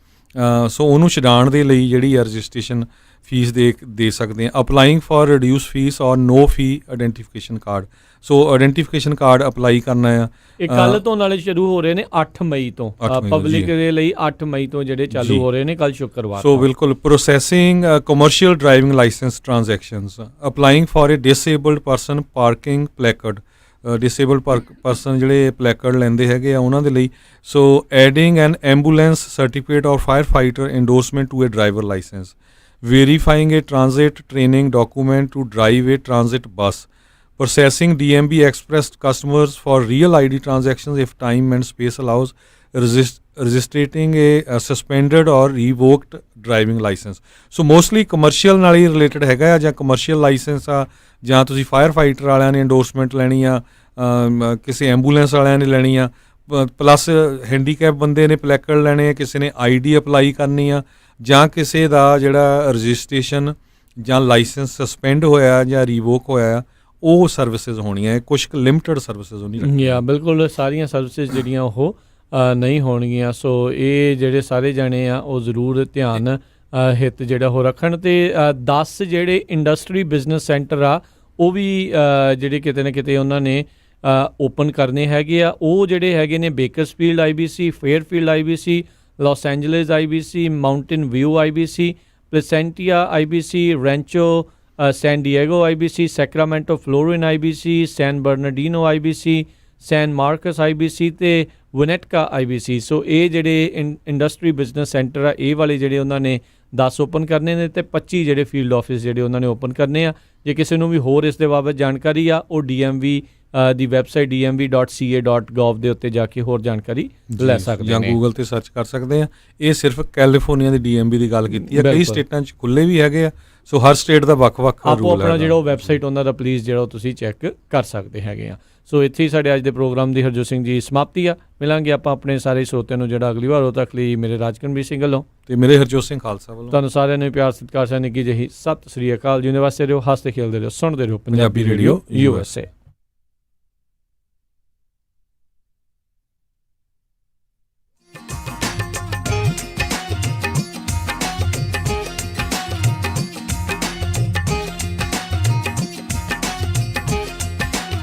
A: ਸੋ ਉਹਨੂੰ ਛਡਾਉਣ ਦੇ ਲਈ ਜਿਹੜੀ ਆ ਰਜਿਸਟ੍ਰੇਸ਼ਨ ਫੀਸ ਦੇ ਸਕਦੇ ਆ। ਅਪਲਾਈਂਗ ਫॉर ਰਿਡਿਊਸ ਫੀਸ ਔਰ ਨੋ ਫੀ ਆਇਡੈਂਟੀਫਿਕੇਸ਼ਨ ਕਾਰਡ। ਸੋ ਆਇਡੈਂਟੀਫਿਕੇਸ਼ਨ ਕਾਰਡ ਅਪਲਾਈ ਕਰਨਾ ਆ। ਇਹ
B: ਕੱਲ੍ਹ ਤੋਂ ਨਾਲੇ ਸ਼ੁਰੂ ਹੋ ਰਹੇ ਨੇ 8 ਮਈ ਤੋਂ ਪਬਲਿਕ ਦੇ ਲਈ 8 ਮਈ ਤੋਂ ਜਿਹੜੇ ਚਾਲੂ ਹੋ ਰਹੇ ਨੇ, ਕੱਲ੍ਹ ਸ਼ੁੱਕਰਵਾਰ।
A: ਸੋ ਬਿਲਕੁਲ। Processing commercial driving licence transactions. Applying for a disabled person parking placard. Disabled person ਜਿਹੜੇ ਪਲੈਕਰਡ ਲੈਂਦੇ ਹੈਗੇ ਆ ਉਹਨਾਂ ਦੇ ਲਈ। So adding an ambulance certificate or firefighter endorsement to a driver licence. Verifying a transit training document to drive a transit bus. Processing DMV Express customers for real ID transactions if time and space allows. Registrating a suspended or revoked driving license. So mostly commercial ਨਾਲ ਹੀ ਰਿਲੇਟਡ ਹੈਗਾ ਆ, ਜਾਂ ਕਮਰਸ਼ੀਅਲ ਲਾਇਸੈਂਸ ਆ, ਜਾਂ ਤੁਸੀਂ ਫਾਇਰ ਫਾਈਟਰ ਵਾਲਿਆਂ ਨੇ ਇੰਡੋਰਸਮੈਂਟ ਲੈਣੀ ਆ, ਕਿਸੇ ਐਂਬੂਲੈਂਸ ਵਾਲਿਆਂ ਨੇ ਲੈਣੀ ਆ, ਪਲੱਸ ਹੈਂਡੀਕੈਪ ਬੰਦੇ ਨੇ ਪਲੈਕਰਡ ਲੈਣੇ ਆ, ਕਿਸੇ ਨੇ ID ਅਪਲਾਈ ਕਰਨੀ ਆ, ਜਾਂ ਕਿਸੇ ਦਾ ਜਿਹੜਾ ਰਜਿਸਟ੍ਰੇਸ਼ਨ ਜਾਂ ਲਾਇਸੈਂਸ ਸਸਪੈਂਡ ਹੋਇਆ ਜਾਂ ਰੀਵੋਕ ਹੋਇਆ ਉਹ ਸਰਵਿਸਿਜ਼ ਹੋਣੀਆਂ। ਕੁਛ ਕੁ ਲਿਮਟਡ ਸਰਵਿਸਿਜ਼ ਹੋਣੀਆਂ।
B: ਬਿਲਕੁਲ ਸਾਰੀਆਂ ਸਰਵਿਸਿਜ਼ ਜਿਹੜੀਆਂ ਉਹ ਨਹੀਂ ਹੋਣਗੀਆਂ। ਸੋ ਇਹ ਜਿਹੜੇ ਸਾਰੇ ਜਾਣੇ ਆ ਉਹ ਜ਼ਰੂਰ ਧਿਆਨ ਹਿੱਤ ਜਿਹੜਾ ਉਹ ਰੱਖਣ। ਤੇ 10 ਜਿਹੜੇ ਇੰਡਸਟਰੀ ਬਿਜ਼ਨਸ ਸੈਂਟਰ ਆ ਉਹ ਵੀ ਜਿਹੜੇ ਕਿਤੇ ਨਾ ਕਿਤੇ ਉਹਨਾਂ ਨੇ ਓਪਨ ਕਰਨੇ ਹੈਗੇ ਆ। ਉਹ ਜਿਹੜੇ ਹੈਗੇ ਨੇ Bakersfield IBC, Fairfield IBC, Los Angeles IBC, Mountain View IBC, Placentia IBC, Rancho San Diego IBC, Sacramento Florin IBC, San Bernardino IBC, San Marcos IBC ਤੇ ਵਿਨੈਟਕਾ IBC। ਸੋ ਇਹ ਜਿਹੜੇ ਇੰਡਸਟਰੀ ਬਿਜ਼ਨਸ ਸੈਂਟਰ ਆ ਇਹ ਵਾਲੇ ਜਿਹੜੇ ਉਹਨਾਂ ਨੇ 10 ਓਪਨ ਕਰਨੇ ਨੇ ਤੇ 25 ਜਿਹੜੇ ਫੀਲਡ ਆਫਿਸ ਜਿਹੜੇ ਉਹਨਾਂ ਨੇ ਓਪਨ ਕਰਨੇ ਆ। ਜੇ ਕਿਸੇ ਨੂੰ ਵੀ ਹੋਰ ਇਸ ਦੇ ਬਾਬਤ ਜਾਣਕਾਰੀ ਆ ਉਹ DMV ਦੀ ਵੈਬਸਾਈਟ dmv.ca.gov ਦੇ ਉੱਤੇ ਜਾ ਕੇ ਹੋਰ ਜਾਣਕਾਰੀ ਲੈ ਸਕਦੇ
A: ਜਾਂ ਗੂਗਲ ਤੇ ਸਰਚ ਕਰ ਸਕਦੇ ਆ। ਇਹ ਸਿਰਫ ਕੈਲੀਫੋਰਨੀਆ ਦੀ DMV ਦੀ ਗੱਲ ਕੀਤੀ ਹੈ, ਕਈ ਸਟੇਟਾਂ 'ਚ ਖੁੱਲ੍ਹੇ ਵੀ ਹੈਗੇ ਆ। ਸੋ ਹਰ ਸਟੇਟ ਦਾ ਵੱਖ-ਵੱਖ ਰੂਲ ਹੈ।
B: ਆਪੋ ਆਪਣਾ ਜਿਹੜਾ ਉਹ ਵੈਬਸਾਈਟ ਉਹਨਾਂ ਦਾ ਪਲੀਜ਼ ਜਿਹੜਾ ਤੁਸੀਂ ਚੈੱਕ ਕਰ ਸਕਦੇ ਹੈਗੇ ਆ। ਸੋ ਇੱਥੇ ਹੀ ਸਾਡੇ ਅੱਜ ਦੇ ਪ੍ਰੋਗਰਾਮ ਦੀ ਹਰਜੋਤ ਸਿੰਘ ਜੀ ਸਮਾਪਤੀ ਆ। ਮਿਲਾਂਗੇ ਆਪਾਂ ਆਪਣੇ ਸਾਰੇ ਸਰੋਤਿਆਂ ਨੂੰ ਜਿਹੜਾ ਅਗਲੀ ਵਾਰ। ਉਦੋਂ ਤੱਕ ਲਈ ਮੇਰੇ ਰਾਜਕਨਵੀਰ ਸਿੰਘ ਵੱਲੋਂ
A: ਤੇ ਮੇਰੇ ਹਰਜੋਤ ਸਿੰਘ ਖਾਲਸਾ ਵੱਲੋਂ
B: ਤੁਹਾਨੂੰ ਸਾਰਿਆਂ ਨੂੰ ਪਿਆਰ ਸਤਿਕਾਰ ਸੈਨਿਕੀ ਜਿਹੀ ਸਤਿ ਸ੍ਰੀ ਅਕਾਲ। ਜਿਉਂਦੇ ਵਾਸਤੇ ਰਹੋ, ਹੱਸਦੇ ਖੇਲਦੇ ਰਹੋ, ਸੁਣਦੇ ਰਹੋ ਪੰਜਾਬੀ ਰੇਡੀਓ USA।